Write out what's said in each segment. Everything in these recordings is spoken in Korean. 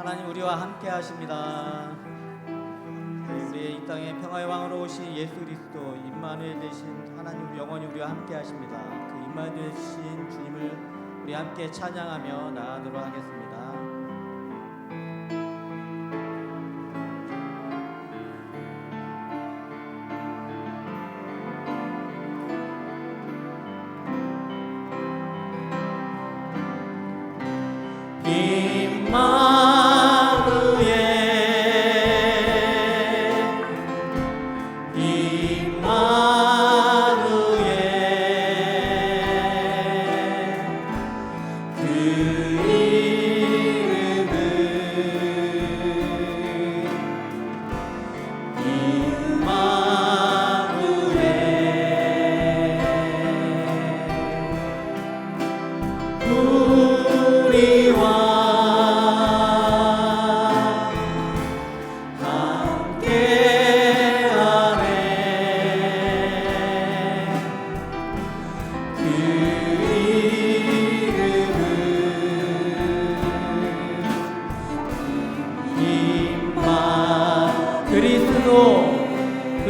하나님 우리와 함께 하십니다. 우리의 이 땅에 평화의 왕으로 오신 예수 그리스도 임마누엘 되신 하나님 영원히 우리와 함께 하십니다. 그 임마누엘 되신 주님을 우리 함께 찬양하며 나아가도록 하겠습니다.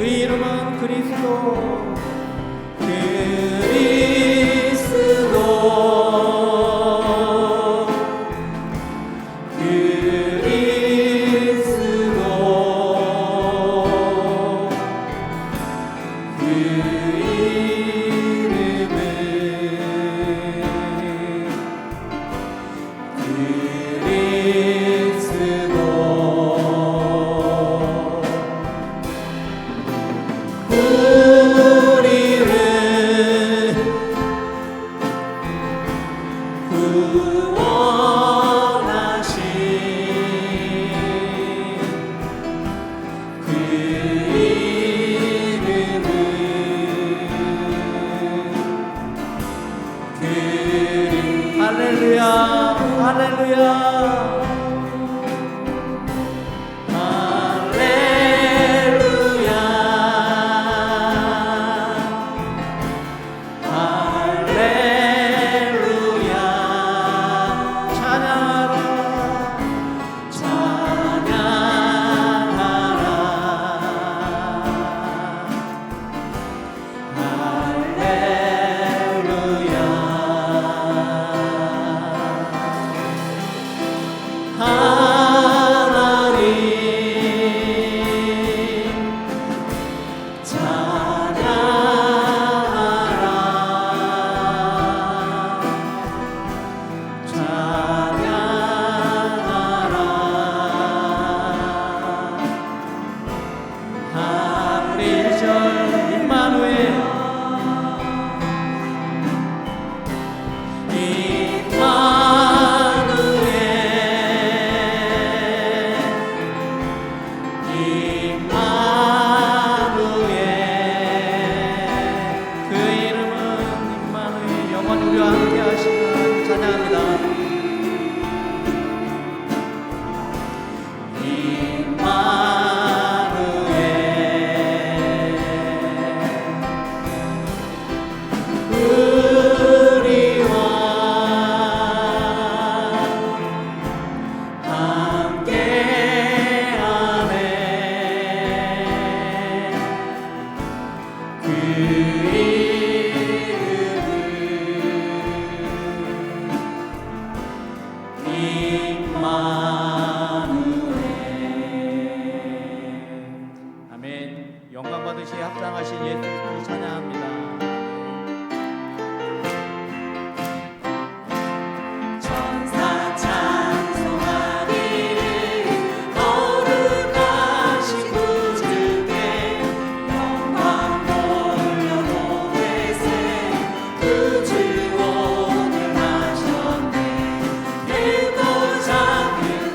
그 이름은 그리스도. 할렐루야, 할렐루야. 영광 받으시 합당하신 예수 그리스도를 찬양합니다. 그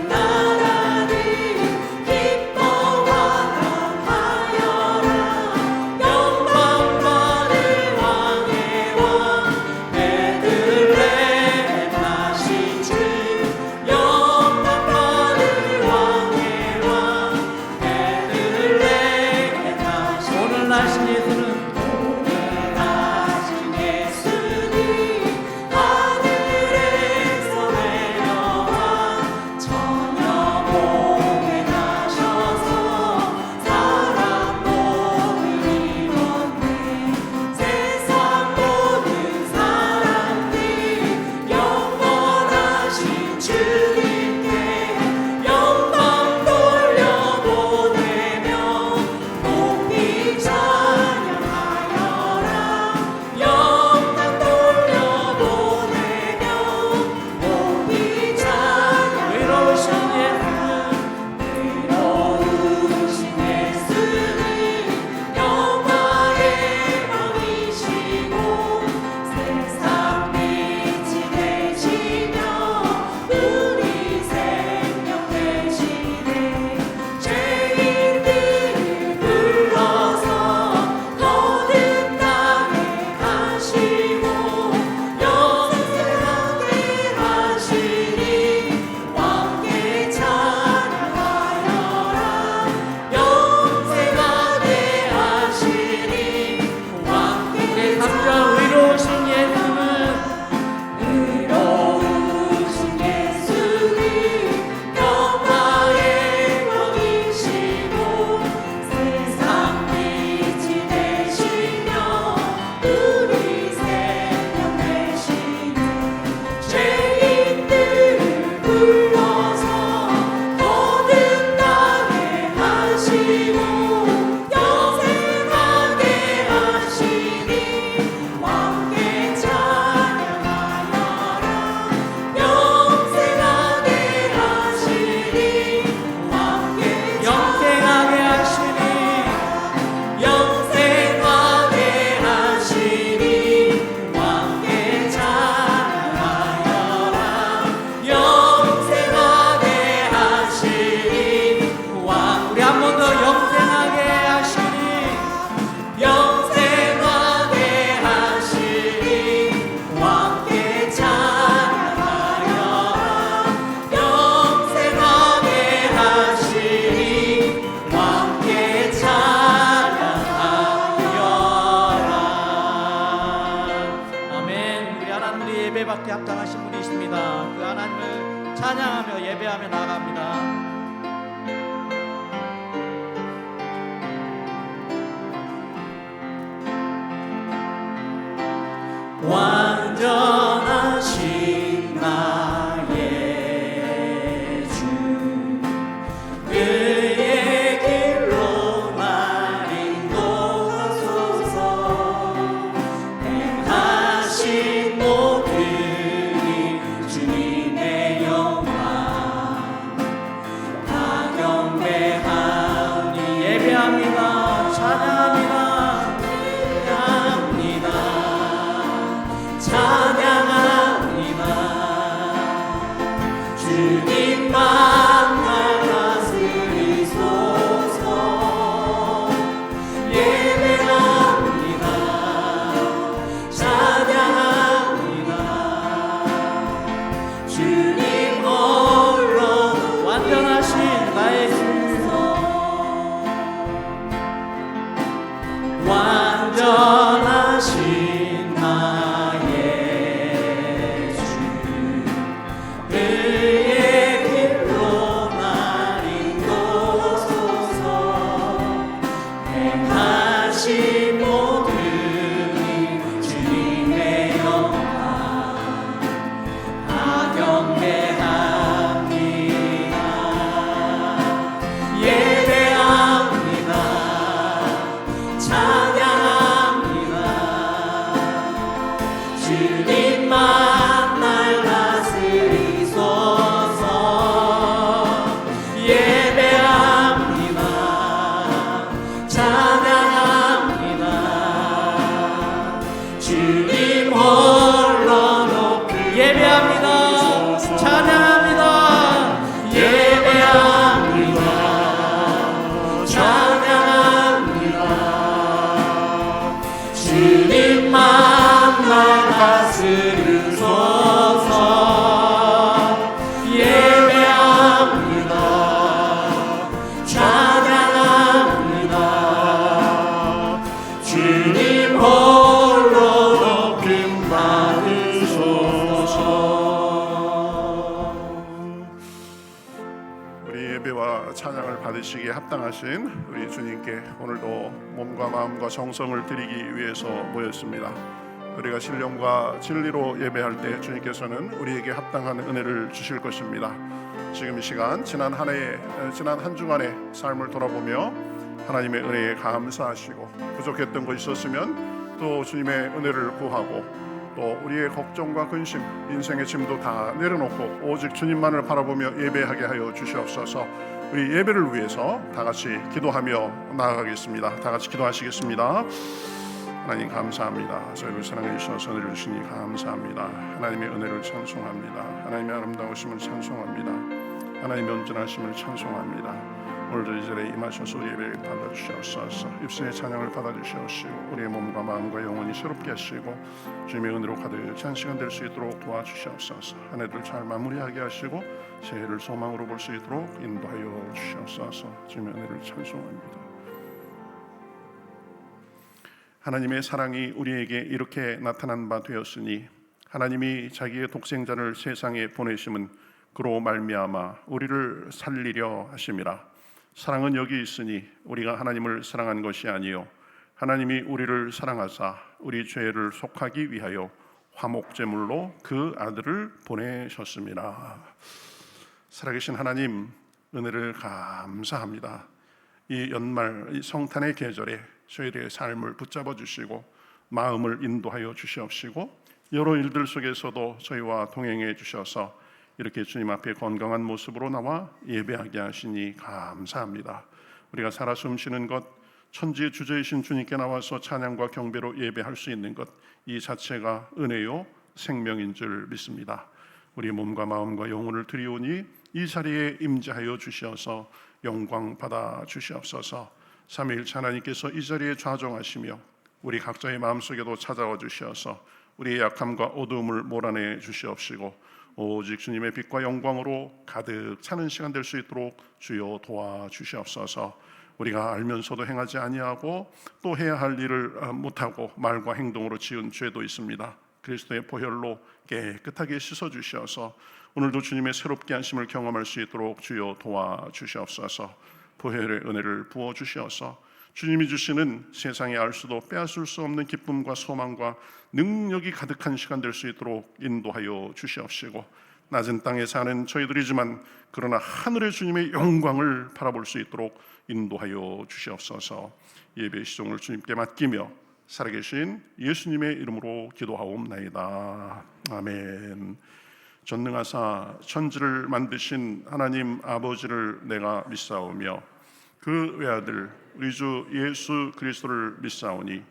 예배받기 합당하신 분이십니다. 그 하나님을 찬양하며 예배하며 나아갑니다. 완전하신 나의 주, 그의 길로 날 인도하소서. 행하신 모든 일 주님의 영광 다 경배하오니. 예배합니다. 찬양합니다. 찬양합니다. 주님만 날 다스리소서. 예배합니다. 찬양합니다. 주님 홀로 완전하신 나의 주, 완전하신 나의 주님만 날 다스리소서. 예배합니다. 찬양합니다. 주님 홀로 높이. 예배합니다. 찬양합니다. 예배합니다. 찬양합니다. 주님만 날 다스리소서. 예배합니다. 찬양합니다. 주님 홀로 높임 받으소서. 우리 예배와 찬양을 받으시기에 합당하신 우리 주님께 오늘도 몸과 마음과 정성을 드리기 위해서 모였습니다. 우리가 신령과 진리로 예배할 때 주님께서는 우리에게 합당한 은혜를 주실 것입니다. 지금 이 시간 지난 한 주간의 삶을 돌아보며 하나님의 은혜에 감사하시고 부족했던 것 있었으면 또 주님의 은혜를 구하고 또 우리의 걱정과 근심, 인생의 짐도 다 내려놓고 오직 주님만을 바라보며 예배하게 하여 주시옵소서. 우리 예배를 위해서 다 같이 기도하며 나아가겠습니다. 다 같이 기도하시겠습니다. 하나님 감사합니다. 저희를 사랑해 주셔서 은혜를 주시니 감사합니다. 하나님의 은혜를 찬송합니다. 하나님의 아름다우심을 찬송합니다. 하나님의 온전하심을 찬송합니다. 오늘도 이 자리에 임하셔서 우리 예배를 받아주시옵소서. 입술의 찬양을 받아주시옵시고 우리의 몸과 마음과 영혼이 새롭게 하시고 주님의 은혜로 가득 찬 시간 될 수 있도록 도와주시옵소서. 한 해를 잘 마무리하게 하시고 새해를 소망으로 볼 수 있도록 인도하여 주시옵소서. 주님의 은혜를 찬송합니다. 하나님의 사랑이 우리에게 이렇게 나타난 바 되었으니 하나님이 자기의 독생자를 세상에 보내심은 그로 말미암아 우리를 살리려 하심이라. 사랑은 여기 있으니 우리가 하나님을 사랑한 것이 아니요 하나님이 우리를 사랑하사 우리 죄를 속하기 위하여 화목제물로 그 아들을 보내셨습니다. 살아계신 하나님, 은혜를 감사합니다. 이 연말 이 성탄의 계절에 저희들의 삶을 붙잡아 주시고 마음을 인도하여 주시옵시고 여러 일들 속에서도 저희와 동행해 주셔서 이렇게 주님 앞에 건강한 모습으로 나와 예배하게 하시니 감사합니다. 우리가 살아 숨쉬는 것, 천지의 주제이신 주님께 나와서 찬양과 경배로 예배할 수 있는 것, 이 자체가 은혜요 생명인 줄 믿습니다. 우리 몸과 마음과 영혼을 드리오니 이 자리에 임재하여 주시어서 영광 받아 주시옵소서. 삼위일체 하나님께서 이 자리에 좌정하시며 우리 각자의 마음속에도 찾아와 주시어서 우리의 약함과 어두움을 몰아내 주시옵시고 오직 주님의 빛과 영광으로 가득 차는 시간 될 수 있도록 주여 도와주시옵소서. 우리가 알면서도 행하지 아니하고 또 해야 할 일을 못하고 말과 행동으로 지은 죄도 있습니다. 그리스도의 보혈로 깨끗하게 씻어주셔서 오늘도 주님의 새롭게 하심을 경험할 수 있도록 주여 도와주시옵소서. 보혈의 은혜를 부어주시어서 주님이 주시는 세상에 알 수도 빼앗을 수 없는 기쁨과 소망과 능력이 가득한 시간 될 수 있도록 인도하여 주시옵시고 낮은 땅에 사는 저희들이지만 그러나 하늘의 주님의 영광을 바라볼 수 있도록 인도하여 주시옵소서. 예배 시종을 주님께 맡기며 살아계신 예수님의 이름으로 기도하옵나이다. 아멘. 전능하사 천지를 만드신 하나님 아버지를 내가 믿사오며 그 외아들 우리 주 예수 그리스도를 믿사오니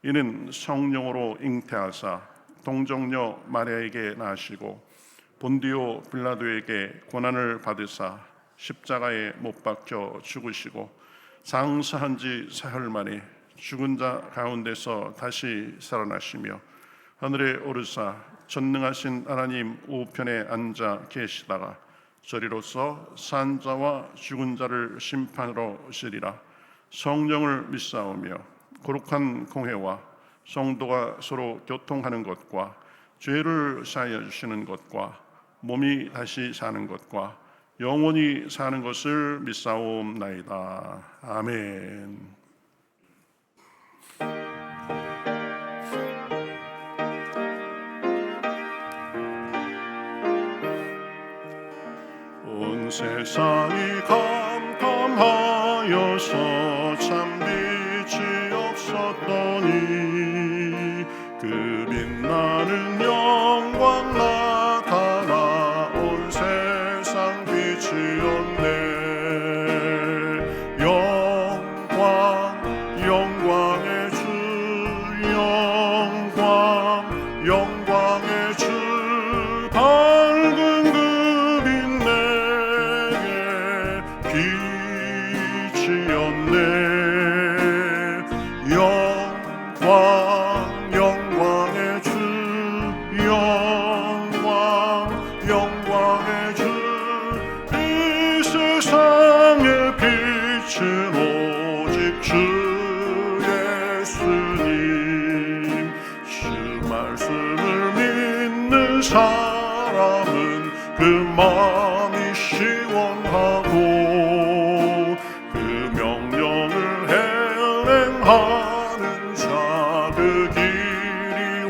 이는 성령으로 잉태하사 동정녀 마리아에게 나시고 본디오 빌라도에게 고난을 받으사 십자가에 못 박혀 죽으시고 장사한 지 사흘 만에 죽은 자 가운데서 다시 살아나시며 하늘에 오르사 전능하신 하나님 우편에 앉아 계시다가 저리로서 산 자와 죽은 자를 심판하러 오시리라. 성령을 믿사오며 거룩한 공회와 성도가 서로 교통하는 것과 죄를 사하여 주시는 것과 몸이 다시 사는 것과 영원히 사는 것을 믿사옵나이다. 아멘. 온 세상이 캄캄하여서 참 빛이 없었더니 그 빛나는 영광 나타나 온 세상 빛이었네. 영광의 주 영광의 주 밝은 그 빛 내게 빛이었네. 영광의 주 영광의 주 이 세상의 빛은 오직 주 예수님. 주 말씀을 믿는 사람은 그 마음이 시원하고 그 명령을 행하는 자 그 길이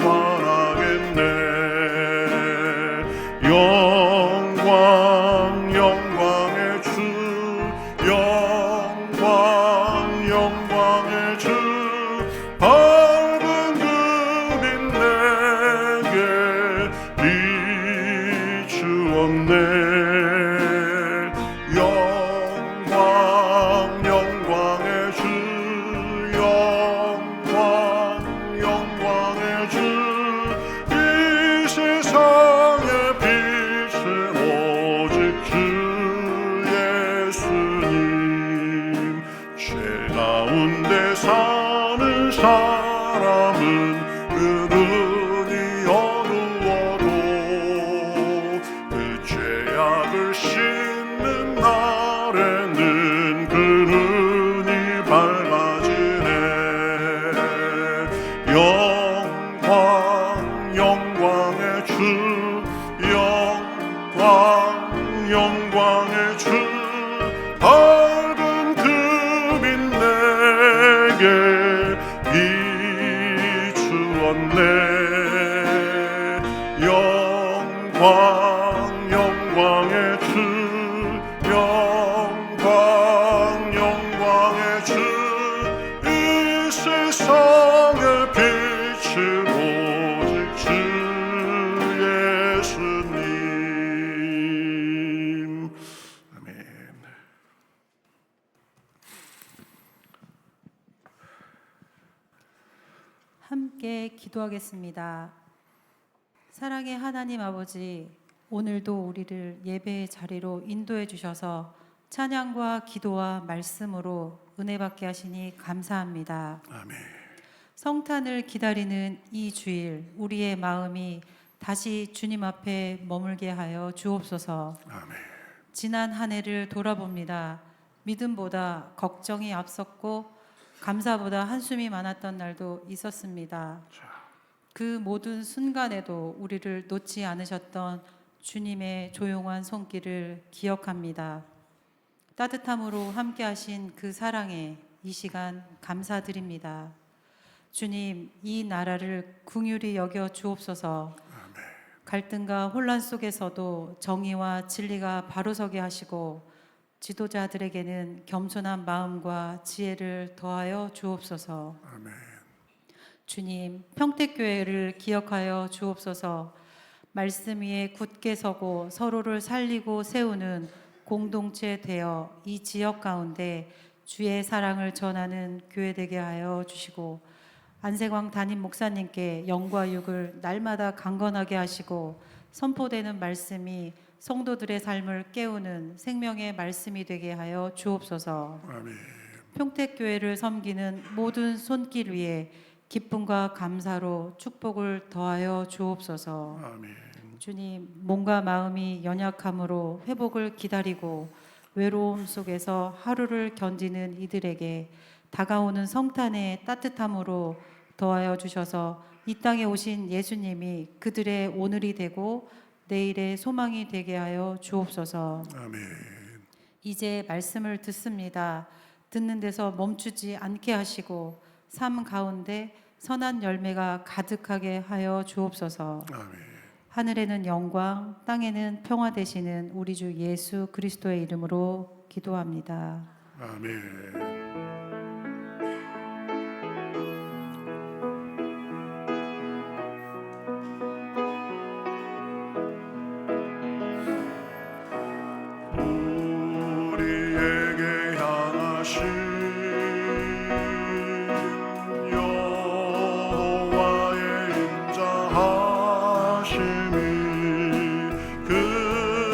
영광의 주 밝은 금인 내게 비추었네. 영광의 주 영광의 주 이 세상의 빛은 오직 주 예수님. 아멘. 함께 기도하겠습니다. 사랑의 하나님 아버지, 오늘도 우리를 예배의 자리로 인도해 주셔서 찬양과 기도와 말씀으로 은혜 받게 하시니 감사합니다. 아멘. 성탄을 기다리는 이 주일, 우리의 마음이 다시 주님 앞에 머물게 하여 주옵소서. 아멘. 지난 한 해를 돌아봅니다. 믿음보다 걱정이 앞섰고 감사보다 한숨이 많았던 날도 있었습니다. 그 모든 순간에도 우리를 놓지 않으셨던 주님의 조용한 손길을 기억합니다. 따뜻함으로 함께 하신 그 사랑에 이 시간 감사드립니다. 주님, 이 나라를 긍휼히 여겨 주옵소서. 갈등과 혼란 속에서도 정의와 진리가 바로서게 하시고 지도자들에게는 겸손한 마음과 지혜를 더하여 주옵소서. 아멘. 주님, 평택교회를 기억하여 주옵소서. 말씀 위에 굳게 서고 서로를 살리고 세우는 공동체 되어 이 지역 가운데 주의 사랑을 전하는 교회 되게 하여 주시고, 안세광 담임 목사님께 영과 육을 날마다 강건하게 하시고 선포되는 말씀이 성도들의 삶을 깨우는 생명의 말씀이 되게 하여 주옵소서. 아멘. 평택교회를 섬기는 모든 손길 위에 기쁨과 감사로 축복을 더하여 주옵소서. 아멘. 주님, 몸과 마음이 연약함으로 회복을 기다리고 외로움 속에서 하루를 견디는 이들에게 다가오는 성탄의 따뜻함으로 더하여 주셔서 이 땅에 오신 예수님이 그들의 오늘이 되고 내일의 소망이 되게 하여 주옵소서. 아멘. 이제 말씀을 듣습니다. 듣는 데서 멈추지 않게 하시고 삶 가운데 선한 열매가 가득하게 하여 주옵소서. 아멘. 하늘에는 영광, 땅에는 평화 되시는 우리 주 예수 그리스도의 이름으로 기도합니다. 아멘. 우리에게 향하신 여호와의 인자하심이 그도다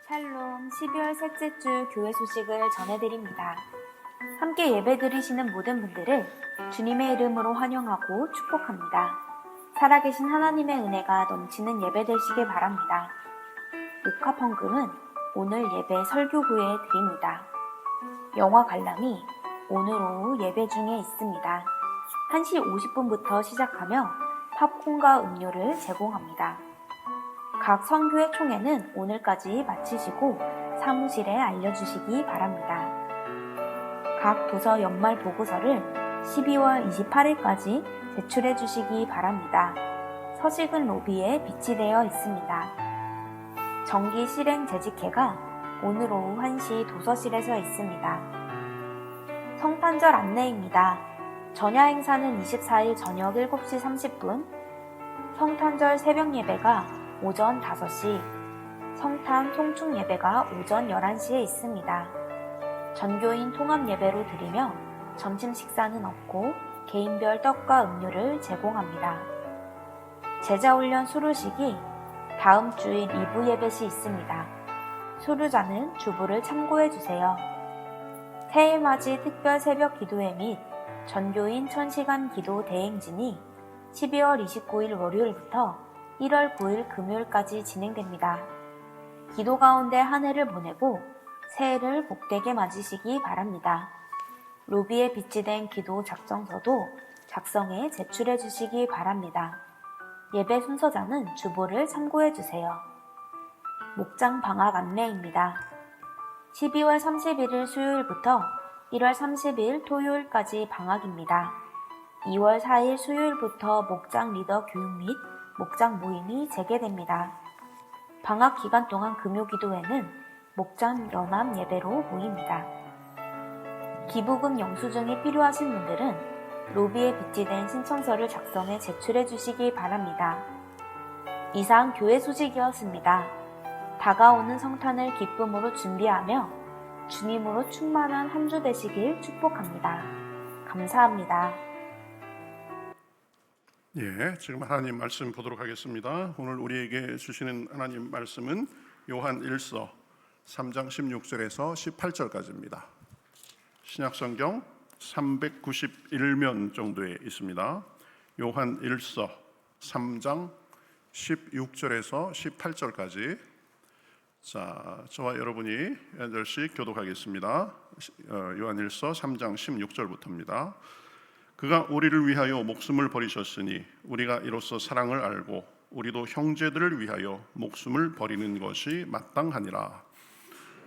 샬롬 12월 셋째 주 교회 소식을 전해드립니다. 함께 예배드리시는 모든 분들을 주님의 이름으로 환영하고 축복합니다. 살아계신 하나님의 은혜가 넘치는 예배 되시길 바랍니다. 녹화 헌금은 오늘 예배 설교 후에 드립니다. 영화 관람이 오늘 오후 예배 중에 있습니다. 1시 50분부터 시작하며 팝콘과 음료를 제공합니다. 각 선교회 총회는 오늘까지 마치시고 사무실에 알려주시기 바랍니다. 각 부서 연말 보고서를 12월 28일까지 제출해 주시기 바랍니다. 서식은 로비에 비치되어 있습니다. 정기 실행 재직회가 오늘 오후 1시 도서실에서 있습니다. 성탄절 안내입니다. 전야 행사는 24일 저녁 7시 30분, 성탄절 새벽 예배가 오전 5시, 성탄 송축 예배가 오전 11시에 있습니다. 전교인 통합 예배로 드리며 점심 식사는 없고 개인별 떡과 음료를 제공합니다. 제자훈련 수료식이 다음 주일 2부 예배 시 있습니다. 수료자는 주부를 참고해 주세요. 새해맞이 특별 새벽 기도회 및 전교인 1000시간 기도 대행진이 12월 29일 월요일부터 1월 9일 금요일까지 진행됩니다. 기도 가운데 한 해를 보내고 새해를 복되게 맞으시기 바랍니다. 로비에 비치된 기도 작성서도 작성해 제출해 주시기 바랍니다. 예배 순서자는 주보를 참고해 주세요. 목장 방학 안내입니다. 12월 31일 수요일부터 1월 30일 토요일까지 방학입니다. 2월 4일 수요일부터 목장 리더 교육 및 목장 모임이 재개됩니다. 방학 기간 동안 금요기도회는 목장 연합 예배로 모입니다. 기부금 영수증이 필요하신 분들은 로비에 비치된 신청서를 작성해 제출해 주시기 바랍니다. 이상 교회 소식이었습니다. 다가오는 성탄을 기쁨으로 준비하며 주님으로 충만한 한 주 되시길 축복합니다. 감사합니다. 예, 지금 하나님 말씀 보도록 하겠습니다. 오늘 우리에게 주시는 하나님 말씀은 요한 1서 3장 16절에서 18절까지입니다. 신약성경 391면 정도에 있습니다. 요한 1서 3장 16절에서 18절까지. 자, 저와 여러분이 한 절씩 교독하겠습니다. 요한 1서 3장 16절부터입니다. 그가 우리를 위하여 목숨을 버리셨으니 우리가 이로써 사랑을 알고 우리도 형제들을 위하여 목숨을 버리는 것이 마땅하니라.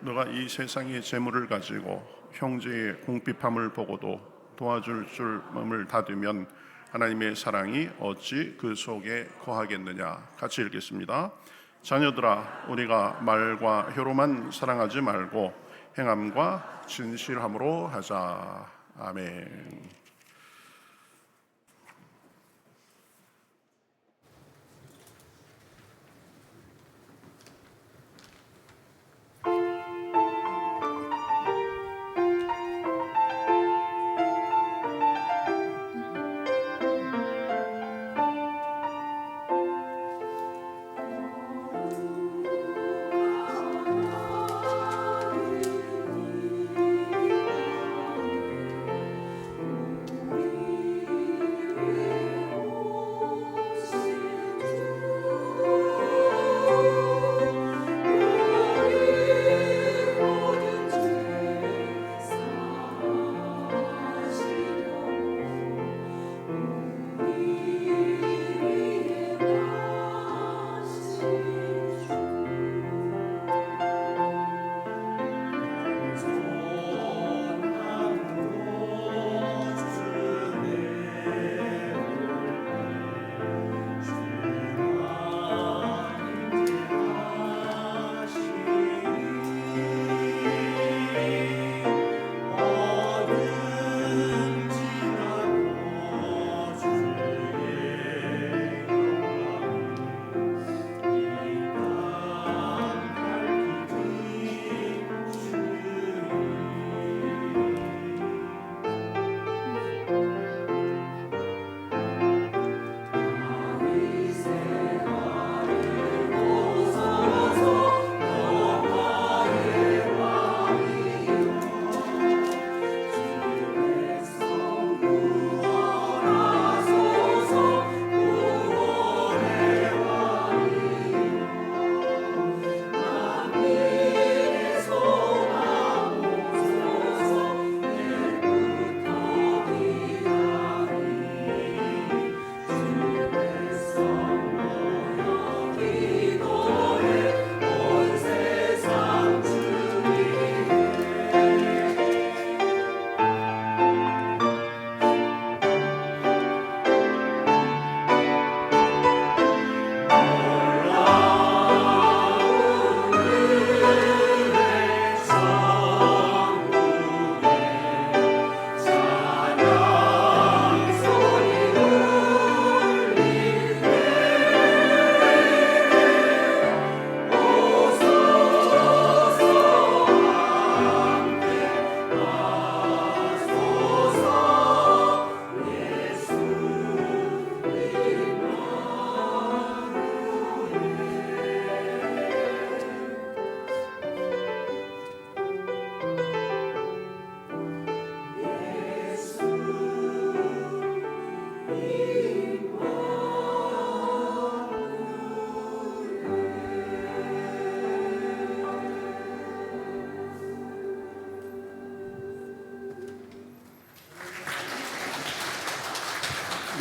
너가 이 세상의 재물을 가지고 형제의 궁핍함을 보고도 도와줄 줄 마음을 닫으면 하나님의 사랑이 어찌 그 속에 거하겠느냐. 같이 읽겠습니다. 자녀들아, 우리가 말과 혀로만 사랑하지 말고 행함과 진실함으로 하자. 아멘.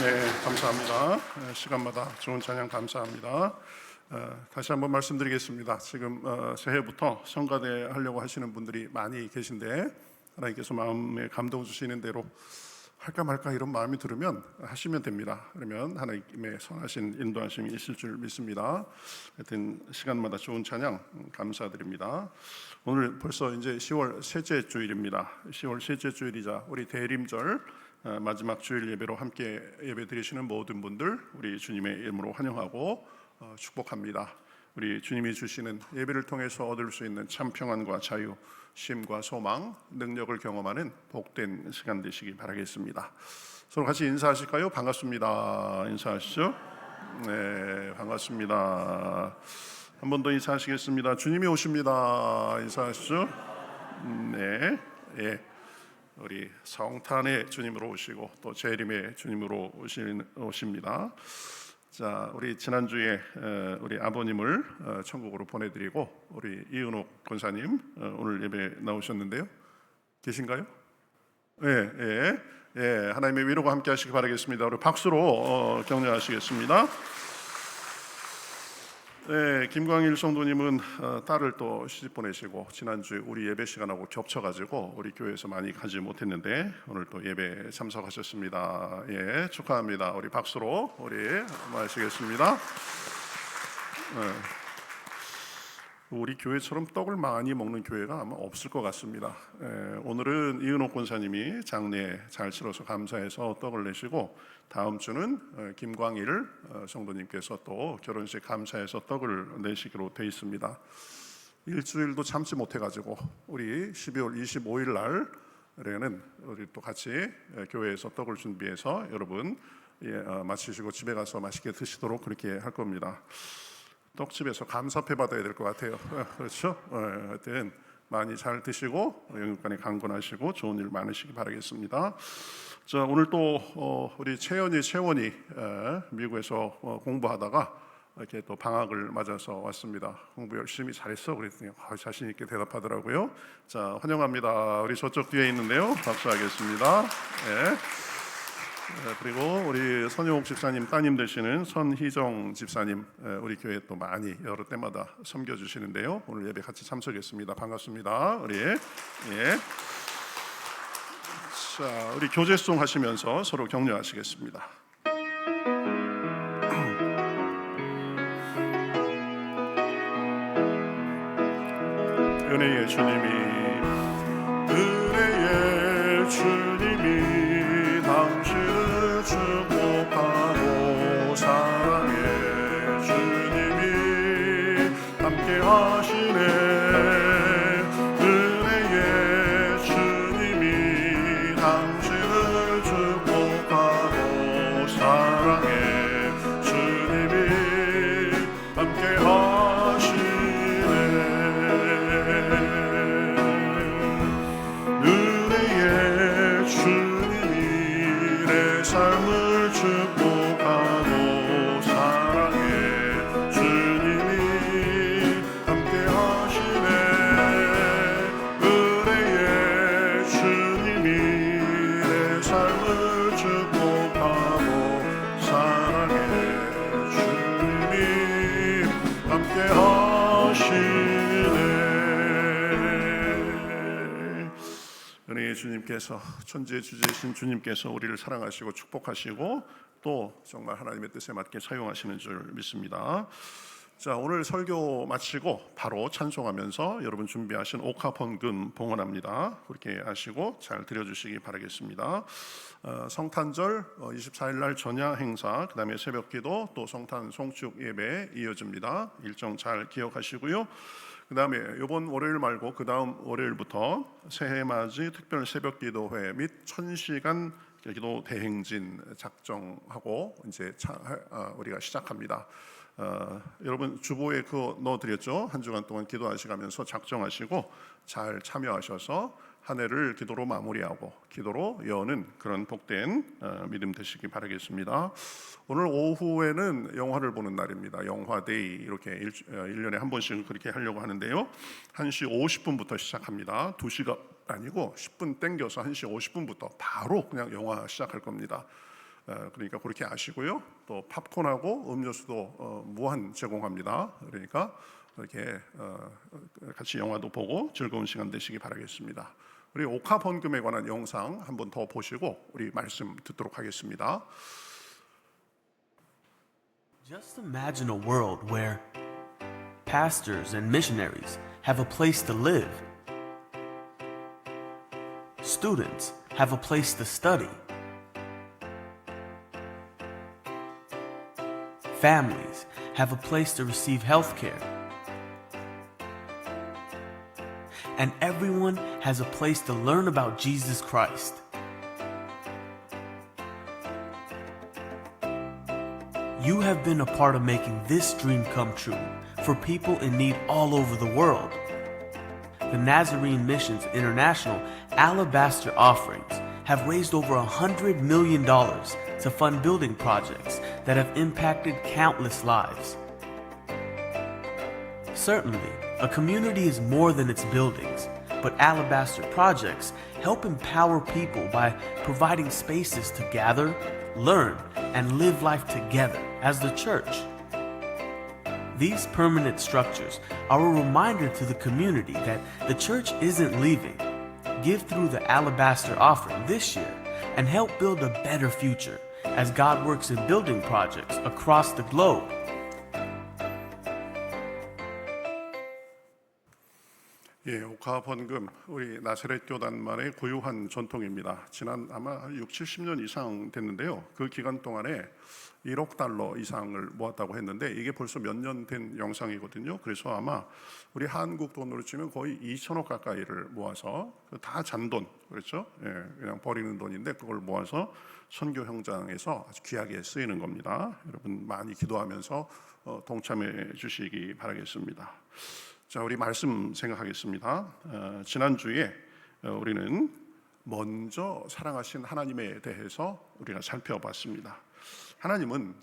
네, 감사합니다. 시간마다 좋은 찬양 감사합니다. 다시 한번 말씀드리겠습니다. 지금 새해부터 성가대 하려고 하시는 분들이 많이 계신데 하나님께서 마음에 감동 주시는 대로 할까 말까 이런 마음이 들으면 하시면 됩니다. 그러면 하나님의 선하신 인도하심이 있을 줄 믿습니다. 하여튼 시간마다 좋은 찬양 감사드립니다. 오늘 벌써 이제 10월 셋째 주일입니다. 10월 셋째 주일이자 우리 대림절 마지막 주일 예배로 함께 예배 드리시는 모든 분들 우리 주님의 이름으로 환영하고 축복합니다. 우리 주님이 주시는 예배를 통해서 얻을 수 있는 참 평안과 자유, 쉼과 소망, 능력을 경험하는 복된 시간 되시기 바라겠습니다. 서로 같이 인사하실까요? 반갑습니다. 인사하시죠? 네, 반갑습니다. 한 번 더 인사하시겠습니다. 주님이 오십니다. 인사하시죠? 네, 예. 우리 성탄의 주님으로 오시고 또 재림의 주님으로 오십니다. 자, 우리 지난주에 우리 아버님을 천국으로 보내드리고 우리 이은옥 권사님 오늘 예배 나오셨는데요. 계신가요? 예, 예, 예. 하나님의 위로가 함께 하시기 바라겠습니다. 우리 박수로 격려하시겠습니다. 네, 김광일 성도님은 딸을 또 시집 보내시고 지난주에 우리 예배 시간하고 겹쳐가지고 우리 교회에서 많이 가지 못했는데 오늘 또 예배 참석하셨습니다. 예, 축하합니다. 우리 박수로 우리 마시겠습니다. 우리 교회처럼 떡을 많이 먹는 교회가 아마 없을 것 같습니다. 오늘은 이은옥 권사님이 장례 잘 치러서 감사해서 떡을 내시고 다음 주는 김광일 성도님께서 또 결혼식 감사해서 떡을 내시기로 돼 있습니다. 일주일도 참지 못해가지고 우리 12월 25일 날에는 우리 또 같이 교회에서 떡을 준비해서 여러분 마치시고 집에 가서 맛있게 드시도록 그렇게 할 겁니다. 떡집에서 감사패 받아야 될 것 같아요. 그렇죠? 하여튼 많이 잘 드시고 영육간에 강건하시고 좋은 일 많으시기 바라겠습니다. 자, 오늘 또 우리 채원이 미국에서 공부하다가 이렇게 또 방학을 맞아서 왔습니다. 공부 열심히 잘했어 그랬더니 자신 있게 대답하더라고요. 자, 환영합니다. 우리 저쪽 뒤에 있는데요. 박수하겠습니다. 네. 그리고 우리 선용옥 집사님 따님 되시는 선희정 집사님 우리 교회 또 많이 여러 때마다 섬겨주시는데요. 오늘 예배 같이 참석했습니다. 반갑습니다. 우리 예. 자, 우리 교제송 하시면서 서로 격려하시겠습니다. 은혜의 주님이 당신을 축복하고 사랑해 주님이 함께 하시네. 은혜의 주님이 당신을 축복하고 사랑해 주님이 함께 하시네. 은혜의 주님이 내 삶을 축복하고 사랑해 주님이 함께 하시네. 은혜의 주님이 내 삶을 축복하고 사랑해 주님이 함께 하시네. 은혜의 주님께서 천지의 주제이신 주님께서 우리를 사랑하시고 축복하시고 또 정말 하나님의 뜻에 맞게 사용하시는 줄 믿습니다. 자, 오늘 설교 마치고 바로 찬송하면서 여러분 준비하신 옥합헌금 봉헌합니다. 그렇게 하시고 잘 드려주시기 바라겠습니다. 성탄절 24일 날 전야 행사, 그 다음에 새벽기도, 또 성탄 송축 예배 이어집니다. 일정 잘 기억하시고요. 그 다음에 이번 월요일 말고 그 다음 월요일부터 새해맞이 특별 새벽기도회 및 1000시간 기도 대행진 작정하고 이제 우리가 시작합니다. 여러분 주보에 그거 넣어드렸죠? 한 주간 동안 기도하시면서 작정하시고 잘 참여하셔서 한 해를 기도로 마무리하고 기도로 여는 그런 복된 믿음 되시기 바라겠습니다. 오늘 오후에는 영화를 보는 날입니다. 영화데이 이렇게 1년에 한 번씩 그렇게 하려고 하는데요. 1시 50분부터 시작합니다. 2시가 아니고 10분 땡겨서 1시 50분부터 바로 그냥 영화 시작할 겁니다. 그러니까 그렇게 아시고요. 또 팝콘하고 음료수도 무한 제공합니다. 그러니까 이렇게 같이 영화도 보고 즐거운 시간 되시기 바라겠습니다. 우리 옥합 헌금에 관한 영상 한 번 더 보시고 우리 말씀 듣도록 하겠습니다. Just imagine a world where pastors and missionaries have a place to live, students have a place to study, families have a place to receive health care, and everyone has a place to learn about Jesus Christ. You have been a part of making this dream come true for people in need all over the world. The Nazarene Missions International Alabaster offerings have raised over $100 million to fund building projects that have impacted countless lives. Certainly, a community is more than its buildings, but Alabaster projects help empower people by providing spaces to gather, learn, and live life together as the church. These permanent structures are a reminder to the community that the church isn't leaving. Give through the Alabaster offering this year and help build a better future as God works in building projects across the globe. 예, 옥합 헌금 우리 나사렛 교단만의 고유한 전통입니다. 지난 아마 6, 70년 이상 됐는데요. 그 기간 동안에 1억 달러 이상을 모았다고 했는데 이게 벌써 몇 년 된 영상이거든요. 그래서 아마 우리 한국 돈으로 치면 거의 2천억 가까이를 모아서 다 잔돈, 그렇죠? 예, 그냥 버리는 돈인데 그걸 모아서 선교 현장에서 아주 귀하게 쓰이는 겁니다. 여러분 많이 기도하면서 동참해 주시기 바라겠습니다. 자, 우리 말씀 생각하겠습니다. 지난주에 우리는 먼저 사랑하신 하나님에 대해서 우리가 살펴봤습니다. 하나님은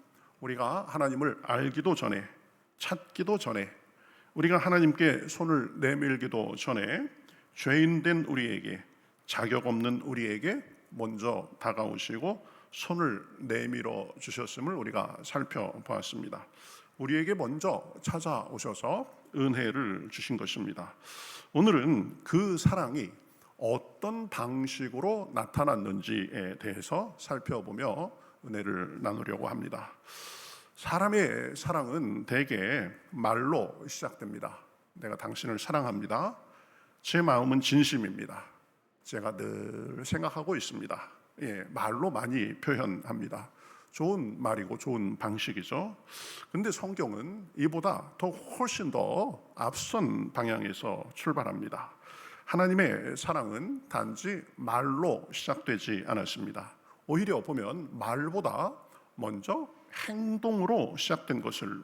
우리가 하나님을 알기도 전에, 찾기도 전에, 우리가 하나님께 손을 내밀기도 전에 죄인된 우리에게, 자격 없는 우리에게 먼저 다가오시고 손을 내밀어 주셨음을 우리가 살펴보았습니다. 우리에게 먼저 찾아오셔서 은혜를 주신 것입니다. 오늘은 그 사랑이 어떤 방식으로 나타났는지에 대해서 살펴보며 은혜를 나누려고 합니다. 사람의 사랑은 대개 말로 시작됩니다. 내가 당신을 사랑합니다. 제 마음은 진심입니다. 제가 늘 생각하고 있습니다. 예, 말로 많이 표현합니다. 좋은 말이고 좋은 방식이죠. 근데 성경은 이보다 더 훨씬 더 앞선 방향에서 출발합니다. 하나님의 사랑은 단지 말로 시작되지 않았습니다. 오히려 보면 말보다 먼저 행동으로 시작된 것을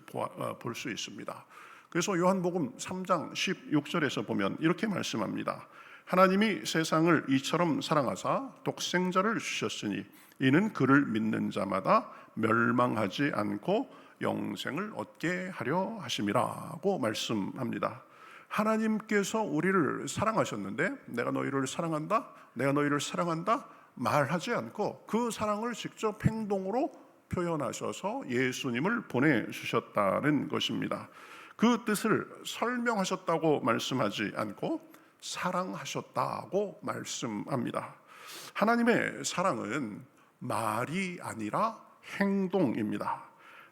볼 수 있습니다. 그래서 요한복음 3장 16절에서 보면 이렇게 말씀합니다. 하나님이 세상을 이처럼 사랑하사 독생자를 주셨으니 이는 그를 믿는 자마다 멸망하지 않고 영생을 얻게 하려 하심이라고 말씀합니다. 하나님께서 우리를 사랑하셨는데 내가 너희를 사랑한다, 내가 너희를 사랑한다 말하지 않고 그 사랑을 직접 행동으로 표현하셔서 예수님을 보내주셨다는 것입니다. 그 뜻을 설명하셨다고 말씀하지 않고 사랑하셨다고 말씀합니다. 하나님의 사랑은 말이 아니라 행동입니다.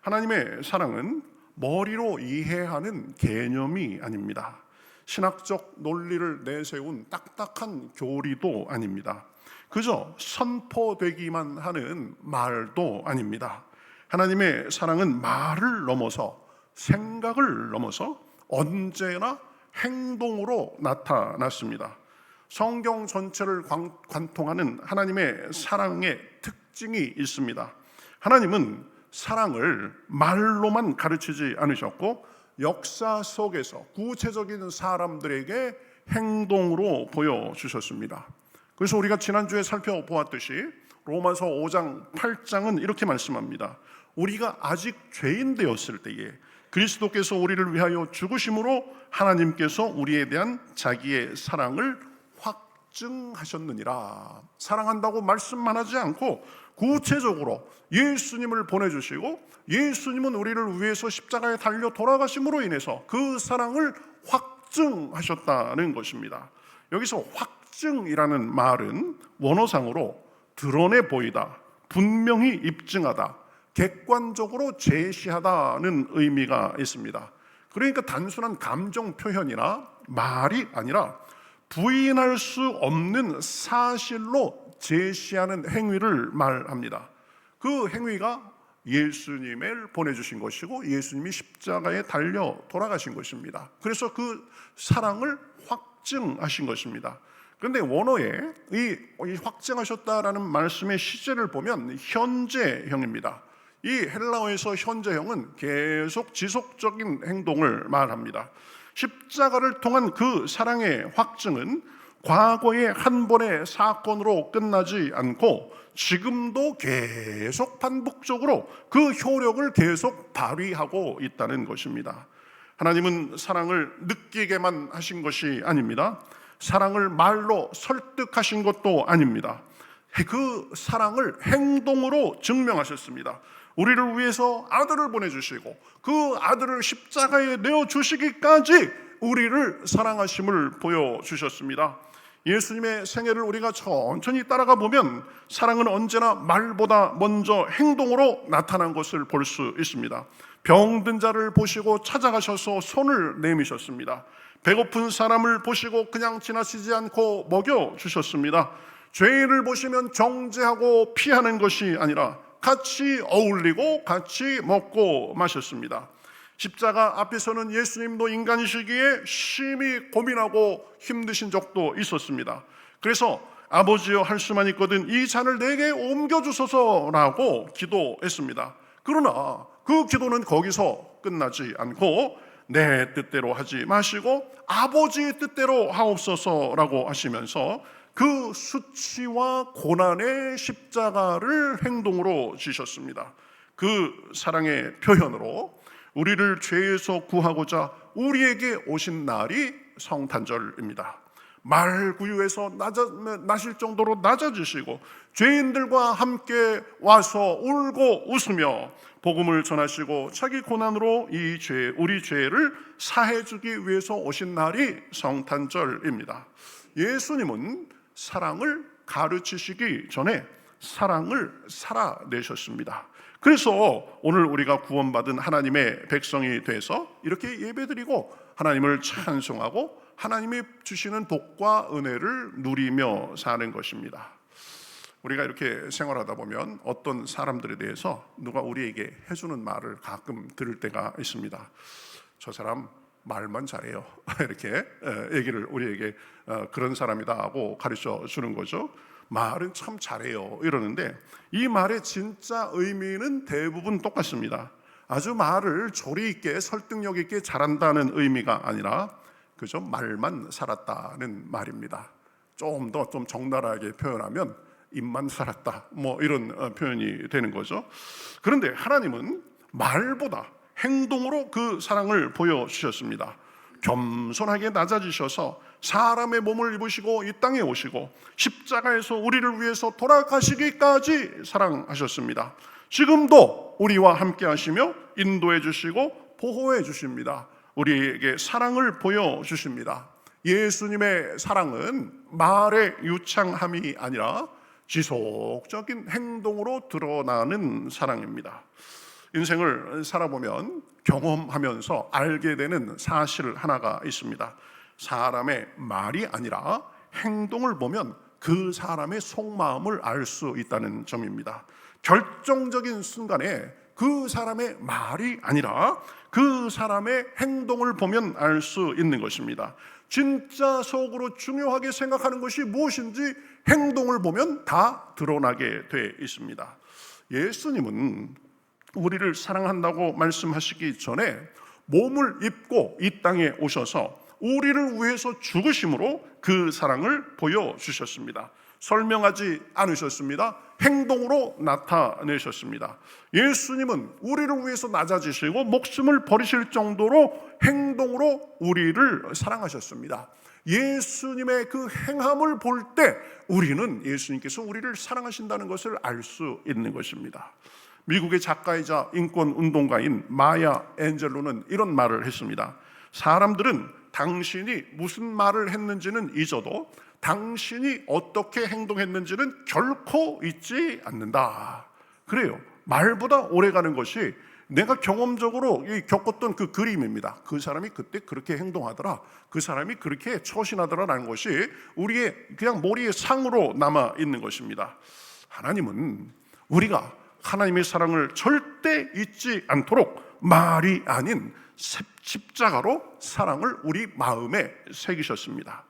하나님의 사랑은 머리로 이해하는 개념이 아닙니다. 신학적 논리를 내세운 딱딱한 교리도 아닙니다. 그저 선포되기만 하는 말도 아닙니다. 하나님의 사랑은 말을 넘어서 생각을 넘어서 언제나 행동으로 나타났습니다. 성경 전체를 관통하는 하나님의 사랑의 특징이 있습니다. 하나님은 사랑을 말로만 가르치지 않으셨고 역사 속에서 구체적인 사람들에게 행동으로 보여주셨습니다. 그래서 우리가 지난주에 살펴보았듯이 로마서 5장 8장은 이렇게 말씀합니다. 우리가 아직 죄인 되었을 때에 그리스도께서 우리를 위하여 죽으심으로 하나님께서 우리에 대한 자기의 사랑을 확증하셨느니라. 사랑한다고 말씀만 하지 않고 구체적으로 예수님을 보내주시고 예수님은 우리를 위해서 십자가에 달려 돌아가심으로 인해서 그 사랑을 확증하셨다는 것입니다. 여기서 확증이라는 말은 원어상으로 드러내 보이다, 분명히 입증하다, 객관적으로 제시하다는 의미가 있습니다. 그러니까 단순한 감정 표현이나 말이 아니라 부인할 수 없는 사실로 제시하는 행위를 말합니다. 그 행위가 예수님을 보내주신 것이고 예수님이 십자가에 달려 돌아가신 것입니다. 그래서 그 사랑을 확증하신 것입니다. 그런데 원어에 이 확증하셨다라는 말씀의 시제를 보면 현재형입니다. 이 헬라어에서 현재형은 계속 지속적인 행동을 말합니다. 십자가를 통한 그 사랑의 확증은 과거의 한 번의 사건으로 끝나지 않고 지금도 계속 반복적으로 그 효력을 계속 발휘하고 있다는 것입니다. 하나님은 사랑을 느끼게만 하신 것이 아닙니다. 사랑을 말로 설득하신 것도 아닙니다. 그 사랑을 행동으로 증명하셨습니다. 우리를 위해서 아들을 보내주시고 그 아들을 십자가에 내어주시기까지 우리를 사랑하심을 보여주셨습니다. 예수님의 생애를 우리가 천천히 따라가 보면 사랑은 언제나 말보다 먼저 행동으로 나타난 것을 볼 수 있습니다. 병든 자를 보시고 찾아가셔서 손을 내미셨습니다. 배고픈 사람을 보시고 그냥 지나치지 않고 먹여주셨습니다. 죄인을 보시면 정죄하고 피하는 것이 아니라 같이 어울리고 같이 먹고 마셨습니다. 십자가 앞에서는 예수님도 인간이시기에 심히 고민하고 힘드신 적도 있었습니다. 그래서 아버지여 할 수만 있거든 이 잔을 내게 옮겨주소서라고 기도했습니다. 그러나 그 기도는 거기서 끝나지 않고 내 뜻대로 하지 마시고 아버지의 뜻대로 하옵소서라고 하시면서 그 수치와 고난의 십자가를 행동으로 지셨습니다. 그 사랑의 표현으로 우리를 죄에서 구하고자 우리에게 오신 날이 성탄절입니다. 말구유에서 나실 정도로 낮아지시고 죄인들과 함께 와서 울고 웃으며 복음을 전하시고 자기 고난으로 우리 죄를 사해주기 위해서 오신 날이 성탄절입니다. 예수님은 사랑을 가르치시기 전에 사랑을 살아내셨습니다. 그래서 오늘 우리가 구원받은 하나님의 백성이 돼서 이렇게 예배드리고 하나님을 찬송하고 하나님이 주시는 복과 은혜를 누리며 사는 것입니다. 우리가 이렇게 생활하다 보면 어떤 사람들에 대해서 누가 우리에게 해주는 말을 가끔 들을 때가 있습니다. 저 사람 말만 잘해요. 이렇게 얘기를 우리에게 그런 사람이다 하고 가르쳐 주는 거죠. 말은 참 잘해요 이러는데 이 말의 진짜 의미는 대부분 똑같습니다. 아주 말을 조리 있게 설득력 있게 잘한다는 의미가 아니라 그저 말만 살았다는 말입니다. 좀 더 좀 적나라하게 표현하면 입만 살았다 뭐 이런 표현이 되는 거죠. 그런데 하나님은 말보다 행동으로 그 사랑을 보여주셨습니다. 겸손하게 낮아지셔서 사람의 몸을 입으시고 이 땅에 오시고 십자가에서 우리를 위해서 돌아가시기까지 사랑하셨습니다. 지금도 우리와 함께 하시며 인도해 주시고 보호해 주십니다. 우리에게 사랑을 보여주십니다. 예수님의 사랑은 말의 유창함이 아니라 지속적인 행동으로 드러나는 사랑입니다. 인생을 살아보면 경험하면서 알게 되는 사실 하나가 있습니다. 사람의 말이 아니라 행동을 보면 그 사람의 속마음을 알 수 있다는 점입니다. 결정적인 순간에 그 사람의 말이 아니라 그 사람의 행동을 보면 알 수 있는 것입니다. 진짜 속으로 중요하게 생각하는 것이 무엇인지 행동을 보면 다 드러나게 돼 있습니다. 예수님은 우리를 사랑한다고 말씀하시기 전에 몸을 입고 이 땅에 오셔서 우리를 위해서 죽으심으로 그 사랑을 보여주셨습니다. 설명하지 않으셨습니다. 행동으로 나타내셨습니다. 예수님은 우리를 위해서 낮아지시고 목숨을 버리실 정도로 행동으로 우리를 사랑하셨습니다. 예수님의 그 행함을 볼 때 우리는 예수님께서 우리를 사랑하신다는 것을 알 수 있는 것입니다. 미국의 작가이자 인권운동가인 마야 앤젤로는 이런 말을 했습니다. 사람들은 당신이 무슨 말을 했는지는 잊어도 당신이 어떻게 행동했는지는 결코 잊지 않는다. 그래요. 말보다 오래가는 것이 내가 경험적으로 겪었던 그 그림입니다. 그 사람이 그때 그렇게 행동하더라, 그 사람이 그렇게 처신하더라라는 것이 우리의 그냥 머리에 상으로 남아 있는 것입니다. 하나님은 우리가 하나님의 사랑을 절대 잊지 않도록 말이 아닌 십자가로 사랑을 우리 마음에 새기셨습니다.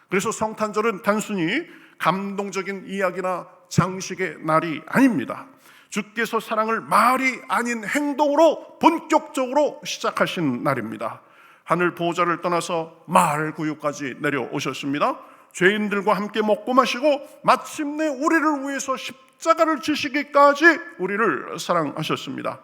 그래서 성탄절은 단순히 감동적인 이야기나 장식의 날이 아닙니다. 주께서 사랑을 말이 아닌 행동으로 본격적으로 시작하신 날입니다. 하늘 보호자를 떠나서 마을 구유까지 내려오셨습니다. 죄인들과 함께 먹고 마시고 마침내 우리를 위해서 십자가를 지시기까지 우리를 사랑하셨습니다.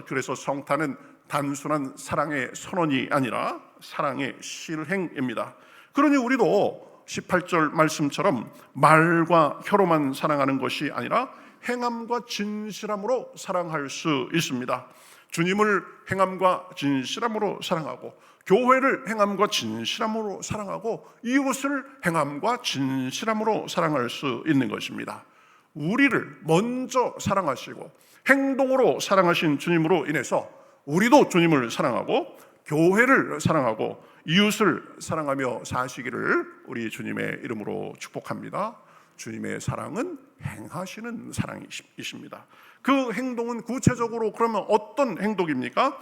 그래서 성탄은 단순한 사랑의 선언이 아니라 사랑의 실행입니다. 그러니 우리도 18절 말씀처럼 말과 혀로만 사랑하는 것이 아니라 행함과 진실함으로 사랑할 수 있습니다. 주님을 행함과 진실함으로 사랑하고, 교회를 행함과 진실함으로 사랑하고, 이웃을 행함과 진실함으로 사랑할 수 있는 것입니다. 우리를 먼저 사랑하시고 행동으로 사랑하신 주님으로 인해서 우리도 주님을 사랑하고 교회를 사랑하고 이웃을 사랑하며 사시기를 우리 주님의 이름으로 축복합니다. 주님의 사랑은 행하시는 사랑이십니다. 그 행동은 구체적으로 그러면 어떤 행동입니까?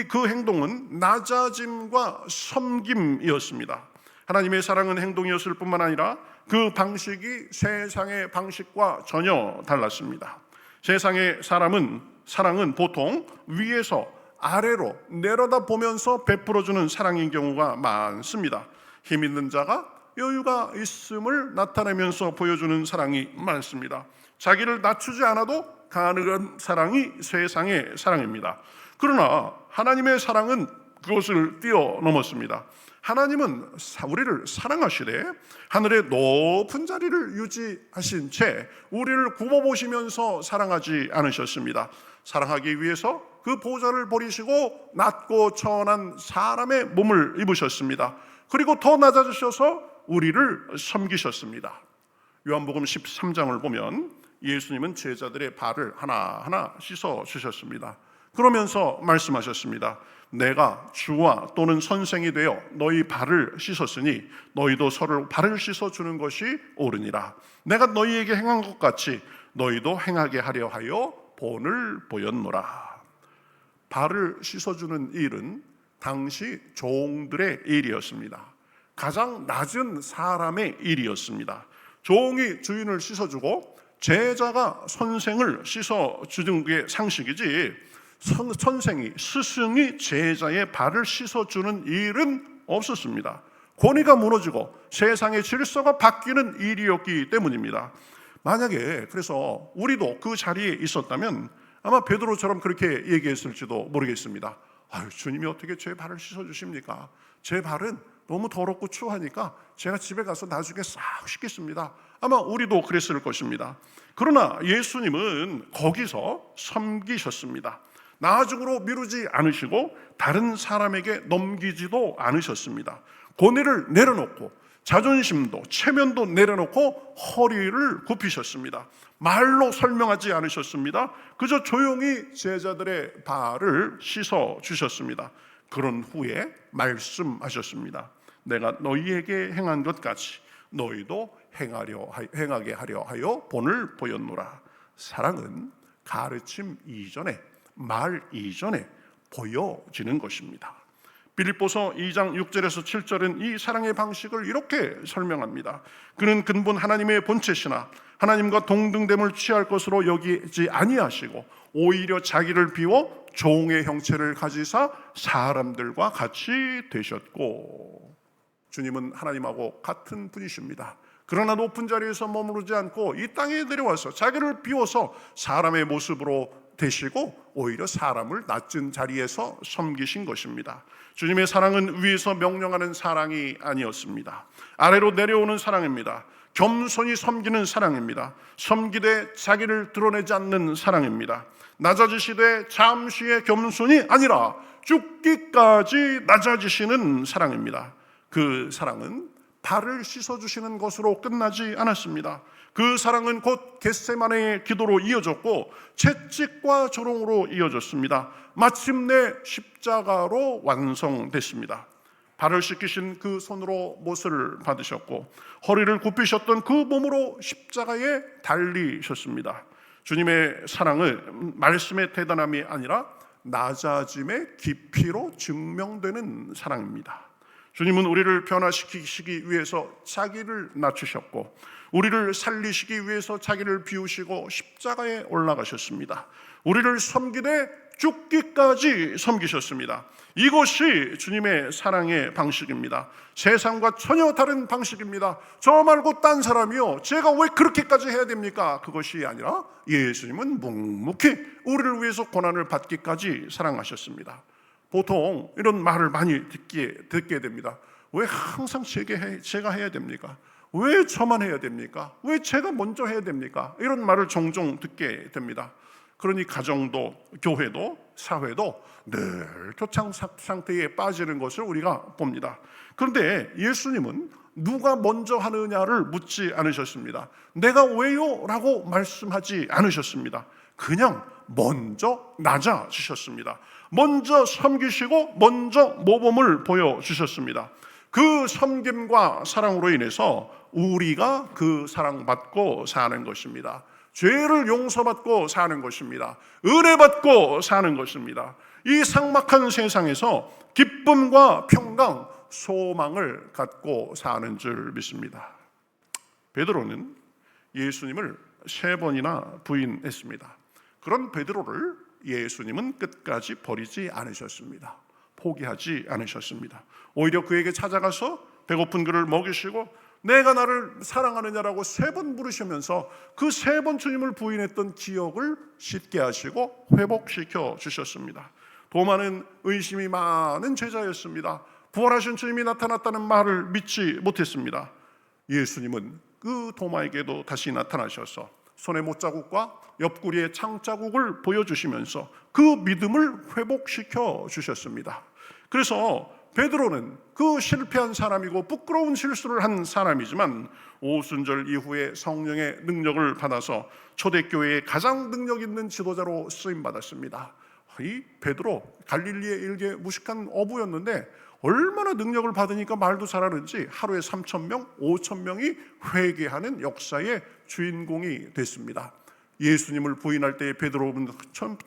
그 행동은 낮아짐과 섬김이었습니다. 하나님의 사랑은 행동이었을 뿐만 아니라 그 방식이 세상의 방식과 전혀 달랐습니다. 세상의 사랑은 보통 위에서 아래로 내려다 보면서 베풀어주는 사랑인 경우가 많습니다. 힘 있는 자가 여유가 있음을 나타내면서 보여주는 사랑이 많습니다. 자기를 낮추지 않아도 가능한 사랑이 세상의 사랑입니다. 그러나 하나님의 사랑은 그것을 뛰어넘었습니다. 하나님은 우리를 사랑하시되 하늘의 높은 자리를 유지하신 채 우리를 굽어보시면서 사랑하지 않으셨습니다. 사랑하기 위해서 그 보좌를 버리시고 낮고 천한 사람의 몸을 입으셨습니다. 그리고 더 낮아지셔서 우리를 섬기셨습니다. 요한복음 13장을 보면 예수님은 제자들의 발을 하나하나 씻어 주셨습니다. 그러면서 말씀하셨습니다. 내가 주와 또는 선생이 되어 너희 발을 씻었으니 너희도 서로 발을 씻어주는 것이 옳으니라. 내가 너희에게 행한 것 같이 너희도 행하게 하려 하여 본을 보였노라. 발을 씻어주는 일은 당시 종들의 일이었습니다. 가장 낮은 사람의 일이었습니다. 종이 주인을 씻어주고 제자가 선생을 씻어주는 게 상식이지, 선생이, 스승이 제자의 발을 씻어주는 일은 없었습니다. 권위가 무너지고 세상의 질서가 바뀌는 일이었기 때문입니다. 만약에 그래서 우리도 그 자리에 있었다면 아마 베드로처럼 그렇게 얘기했을지도 모르겠습니다. 아유, 주님이 어떻게 제 발을 씻어주십니까? 제 발은 너무 더럽고 추하니까 제가 집에 가서 나중에 싹 씻겠습니다. 아마 우리도 그랬을 것입니다. 그러나 예수님은 거기서 섬기셨습니다. 나중으로 미루지 않으시고 다른 사람에게 넘기지도 않으셨습니다. 권위를 내려놓고 자존심도 체면도 내려놓고 허리를 굽히셨습니다. 말로 설명하지 않으셨습니다. 그저 조용히 제자들의 발을 씻어 주셨습니다. 그런 후에 말씀하셨습니다. 내가 너희에게 행한 것 같이 너희도 행하게 하려 하여 본을 보였노라. 사랑은 가르침 이전에, 말 이전에 보여지는 것입니다. 빌립보서 2장 6절에서 7절은 이 사랑의 방식을 이렇게 설명합니다. 그는 근본 하나님의 본체시나 하나님과 동등됨을 취할 것으로 여기지 아니하시고 오히려 자기를 비워 종의 형체를 가지사 사람들과 같이 되셨고. 주님은 하나님하고 같은 분이십니다. 그러나 높은 자리에서 머무르지 않고 이 땅에 내려와서 자기를 비워서 사람의 모습으로 되시고 오히려 사람을 낮은 자리에서 섬기신 것입니다. 주님의 사랑은 위에서 명령하는 사랑이 아니었습니다. 아래로 내려오는 사랑입니다. 겸손히 섬기는 사랑입니다. 섬기되 자기를 드러내지 않는 사랑입니다. 낮아지시되 잠시의 겸손이 아니라 죽기까지 낮아지시는 사랑입니다. 그 사랑은 발을 씻어주시는 것으로 끝나지 않았습니다. 그 사랑은 곧 겟세마네의 기도로 이어졌고 채찍과 조롱으로 이어졌습니다. 마침내 십자가로 완성됐습니다. 발을 씻기신 그 손으로 못을 받으셨고 허리를 굽히셨던 그 몸으로 십자가에 달리셨습니다. 주님의 사랑은 말씀의 대단함이 아니라 낮아짐의 깊이로 증명되는 사랑입니다. 주님은 우리를 변화시키시기 위해서 자기를 낮추셨고 우리를 살리시기 위해서 자기를 비우시고 십자가에 올라가셨습니다. 우리를 섬기되 죽기까지 섬기셨습니다. 이것이 주님의 사랑의 방식입니다. 세상과 전혀 다른 방식입니다. 저 말고 딴 사람이요, 제가 왜 그렇게까지 해야 됩니까? 그것이 아니라 예수님은 묵묵히 우리를 위해서 고난을 받기까지 사랑하셨습니다. 보통 이런 말을 많이 듣게 됩니다. 왜 항상 제가 해야 됩니까? 왜 저만 해야 됩니까? 왜 제가 먼저 해야 됩니까? 이런 말을 종종 듣게 됩니다. 그러니 가정도 교회도 사회도 늘 교착 상태에 빠지는 것을 우리가 봅니다. 그런데 예수님은 누가 먼저 하느냐를 묻지 않으셨습니다. 내가 왜요? 라고 말씀하지 않으셨습니다. 그냥 먼저 낮아지셨습니다. 먼저 섬기시고 먼저 모범을 보여주셨습니다. 그 섬김과 사랑으로 인해서 우리가 그 사랑받고 사는 것입니다. 죄를 용서받고 사는 것입니다. 은혜 받고 사는 것입니다. 이 삭막한 세상에서 기쁨과 평강, 소망을 갖고 사는 줄 믿습니다. 베드로는 예수님을 3번이나 부인했습니다. 그런 베드로를 예수님은 끝까지 버리지 않으셨습니다. 포기하지 않으셨습니다. 오히려 그에게 찾아가서 배고픈 그를 먹이시고 내가 나를 사랑하느냐라고 3번 물으시면서 그 3번 주님을 부인했던 기억을 씻게 하시고 회복시켜 주셨습니다. 도마는 의심이 많은 제자였습니다. 부활하신 주님이 나타났다는 말을 믿지 못했습니다. 예수님은 그 도마에게도 다시 나타나셔서 손의 못자국과 옆구리의 창자국을 보여주시면서 그 믿음을 회복시켜 주셨습니다. 그래서 베드로는 그 실패한 사람이고 부끄러운 실수를 한 사람이지만 오순절 이후에 성령의 능력을 받아서 초대교회의 가장 능력 있는 지도자로 쓰임받았습니다. 이 베드로 갈릴리의 일개 무식한 어부였는데 얼마나 능력을 받으니까 말도 잘하는지 하루에 3,000명, 5,000명이 회개하는 역사의 주인공이 됐습니다. 예수님을 부인할 때 베드로는 참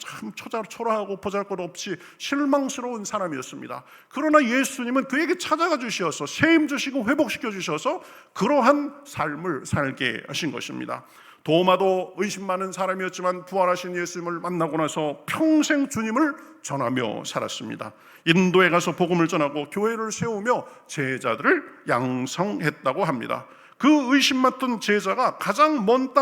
초라하고 보잘것없이 실망스러운 사람이었습니다. 그러나 예수님은 그에게 찾아가 주셔서 세임 주시고 회복시켜 주셔서 그러한 삶을 살게 하신 것입니다. 도마도 의심 많은 사람이었지만 부활하신 예수님을 만나고 나서 평생 주님을 전하며 살았습니다. 인도에 가서 복음을 전하고 교회를 세우며 제자들을 양성했다고 합니다. 그 의심 많던 제자가 가장 먼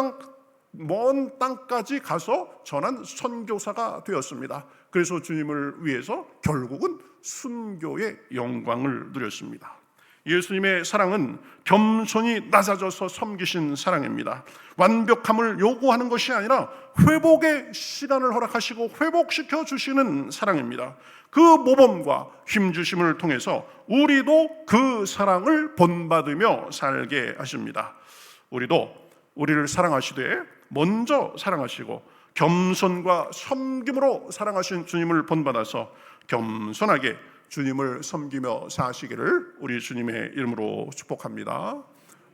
땅까지 가서 전한 선교사가 되었습니다. 그래서 주님을 위해서 결국은 순교의 영광을 누렸습니다. 예수님의 사랑은 겸손히 낮아져서 섬기신 사랑입니다. 완벽함을 요구하는 것이 아니라 회복의 시간을 허락하시고 회복시켜 주시는 사랑입니다. 그 모범과 힘주심을 통해서 우리도 그 사랑을 본받으며 살게 하십니다. 우리도 우리를 사랑하시되 먼저 사랑하시고 겸손과 섬김으로 사랑하신 주님을 본받아서 겸손하게 주님을 섬기며 사시기를 우리 주님의 이름으로 축복합니다.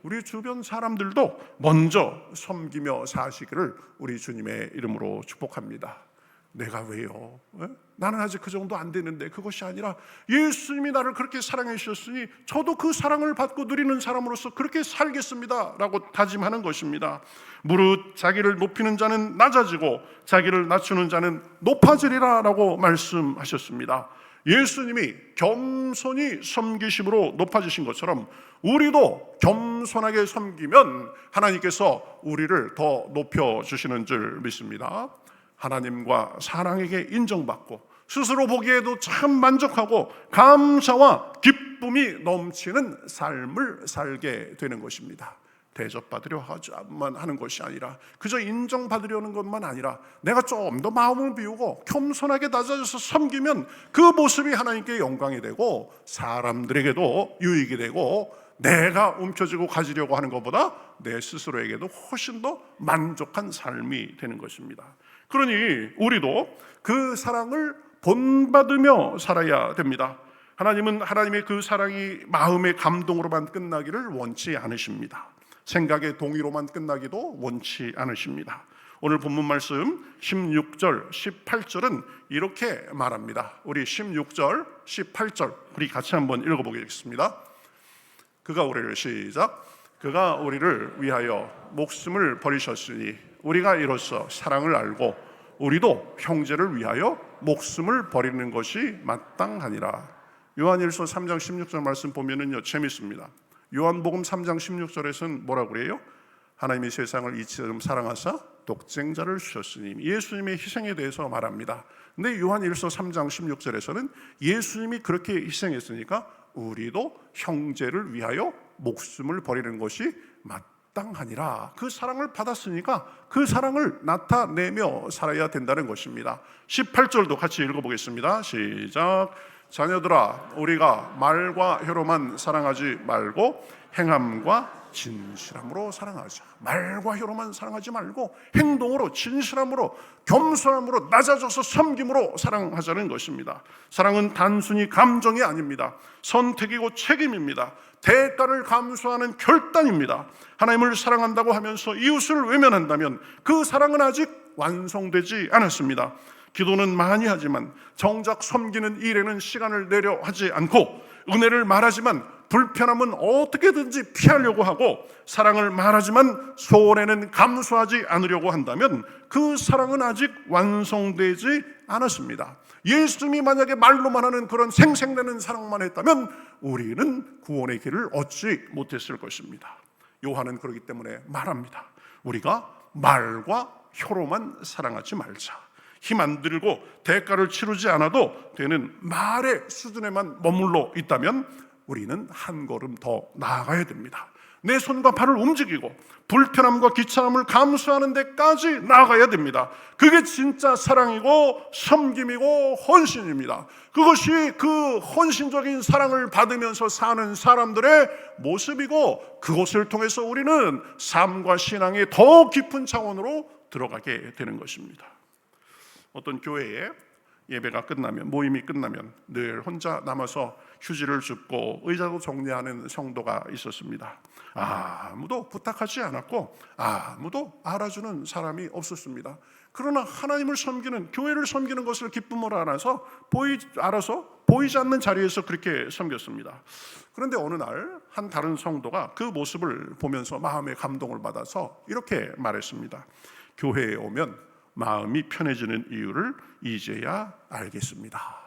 우리 주변 사람들도 먼저 섬기며 사시기를 우리 주님의 이름으로 축복합니다. 내가 왜요? 나는 아직 그 정도 안 되는데, 그것이 아니라 예수님이 나를 그렇게 사랑해 주셨으니 저도 그 사랑을 받고 누리는 사람으로서 그렇게 살겠습니다 라고 다짐하는 것입니다. 무릇 자기를 높이는 자는 낮아지고 자기를 낮추는 자는 높아지리라 라고 말씀하셨습니다. 예수님이 겸손히 섬기심으로 높아지신 것처럼 우리도 겸손하게 섬기면 하나님께서 우리를 더 높여주시는 줄 믿습니다. 하나님과 사랑에게 인정받고 스스로 보기에도 참 만족하고 감사와 기쁨이 넘치는 삶을 살게 되는 것입니다. 대접받으려만 하는 것이 아니라, 그저 인정받으려는 것만 아니라 내가 좀 더 마음을 비우고 겸손하게 낮아져서 섬기면 그 모습이 하나님께 영광이 되고 사람들에게도 유익이 되고, 내가 움켜쥐고 가지려고 하는 것보다 내 스스로에게도 훨씬 더 만족한 삶이 되는 것입니다. 그러니 우리도 그 사랑을 본받으며 살아야 됩니다. 하나님은 하나님의 그 사랑이 마음의 감동으로만 끝나기를 원치 않으십니다. 생각의 동의로만 끝나기도 원치 않으십니다. 오늘 본문 말씀 16절, 18절은 이렇게 말합니다. 우리 16절, 18절 우리 같이 한번 읽어보겠습니다. 그가 우리를 시작. 그가 우리를 위하여 목숨을 버리셨으니 우리가 이로써 사랑을 알고 우리도 형제를 위하여 목숨을 버리는 것이 마땅하니라. 요한일서 3장 16절 말씀 보면은요, 재밌습니다. 요한복음 3장 16절에서는 뭐라고 그래요? 하나님이 세상을 이처럼 사랑하사 독생자를 주셨으니, 예수님의 희생에 대해서 말합니다. 근데 요한일서 3장 16절에서는 예수님이 그렇게 희생했으니까 우리도 형제를 위하여 목숨을 버리는 것이 마땅하니라. 그 사랑을 받았으니까 그 사랑을 나타내며 살아야 된다는 것입니다. 18절도 같이 읽어보겠습니다. 시작. 자녀들아, 우리가 말과 혀로만 사랑하지 말고 행함과 진실함으로 사랑하자. 말과 혀로만 사랑하지 말고 행동으로, 진실함으로, 겸손함으로, 낮아져서 섬김으로 사랑하자는 것입니다. 사랑은 단순히 감정이 아닙니다. 선택이고 책임입니다. 대가를 감수하는 결단입니다. 하나님을 사랑한다고 하면서 이웃을 외면한다면 그 사랑은 아직 완성되지 않았습니다. 기도는 많이 하지만 정작 섬기는 일에는 시간을 내려 하지 않고, 은혜를 말하지만 불편함은 어떻게든지 피하려고 하고, 사랑을 말하지만 소원에는 감수하지 않으려고 한다면 그 사랑은 아직 완성되지 않았습니다. 예수님이 만약에 말로만 하는 그런 생생내는 사랑만 했다면 우리는 구원의 길을 얻지 못했을 것입니다. 요한은 그렇기 때문에 말합니다. 우리가 말과 혀로만 사랑하지 말자. 힘 안 들고 대가를 치르지 않아도 되는 말의 수준에만 머물러 있다면 우리는 한 걸음 더 나아가야 됩니다. 내 손과 발을 움직이고 불편함과 귀찮음을 감수하는 데까지 나아가야 됩니다. 그게 진짜 사랑이고 섬김이고 헌신입니다. 그것이 그 헌신적인 사랑을 받으면서 사는 사람들의 모습이고, 그것을 통해서 우리는 삶과 신앙의 더 깊은 차원으로 들어가게 되는 것입니다. 어떤 교회에 예배가 끝나면, 모임이 끝나면 늘 혼자 남아서 휴지를 줍고 의자도 정리하는 성도가 있었습니다. 아무도 부탁하지 않았고 아무도 알아주는 사람이 없었습니다. 그러나 하나님을 섬기는, 교회를 섬기는 것을 기쁨으로 알아서 보이지 않는 자리에서 그렇게 섬겼습니다. 그런데 어느 날 한 다른 성도가 그 모습을 보면서 마음의 감동을 받아서 이렇게 말했습니다. 교회에 오면 마음이 편해지는 이유를 이제야 알겠습니다.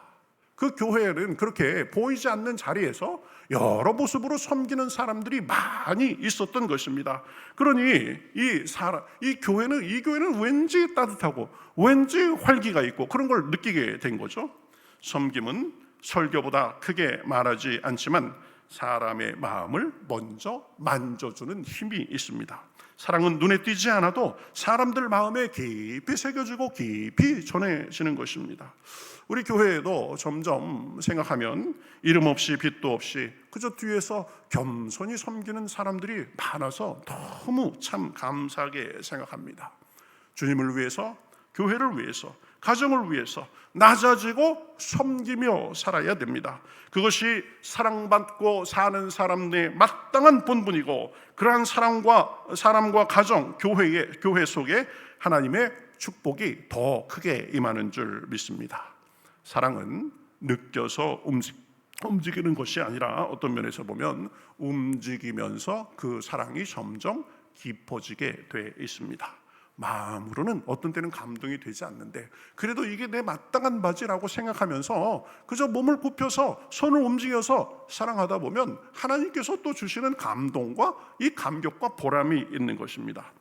그 교회는 그렇게 보이지 않는 자리에서 여러 모습으로 섬기는 사람들이 많이 있었던 것입니다. 그러니 이 교회는 왠지 따뜻하고 왠지 활기가 있고 그런 걸 느끼게 된 거죠. 섬김은 설교보다 크게 말하지 않지만 사람의 마음을 먼저 만져주는 힘이 있습니다. 사랑은 눈에 띄지 않아도 사람들 마음에 깊이 새겨지고 깊이 전해지는 것입니다. 우리 교회에도 점점 생각하면 이름 없이 빛도 없이 그저 뒤에서 겸손히 섬기는 사람들이 많아서 너무 참 감사하게 생각합니다. 주님을 위해서, 교회를 위해서, 가정을 위해서 낮아지고 섬기며 살아야 됩니다. 그것이 사랑받고 사는 사람의 마땅한 본분이고, 그러한 사람과 가정, 교회 속에 하나님의 축복이 더 크게 임하는 줄 믿습니다. 사랑은 느껴서 움직이는 것이 아니라 어떤 면에서 보면 움직이면서 그 사랑이 점점 깊어지게 돼 있습니다. 마음으로는 어떤 때는 감동이 되지 않는데 그래도 이게 내 마땅한 바지라고 생각하면서 그저 몸을 굽혀서 손을 움직여서 사랑하다 보면 하나님께서 또 주시는 감동과 이 감격과 보람이 있는 것입니다.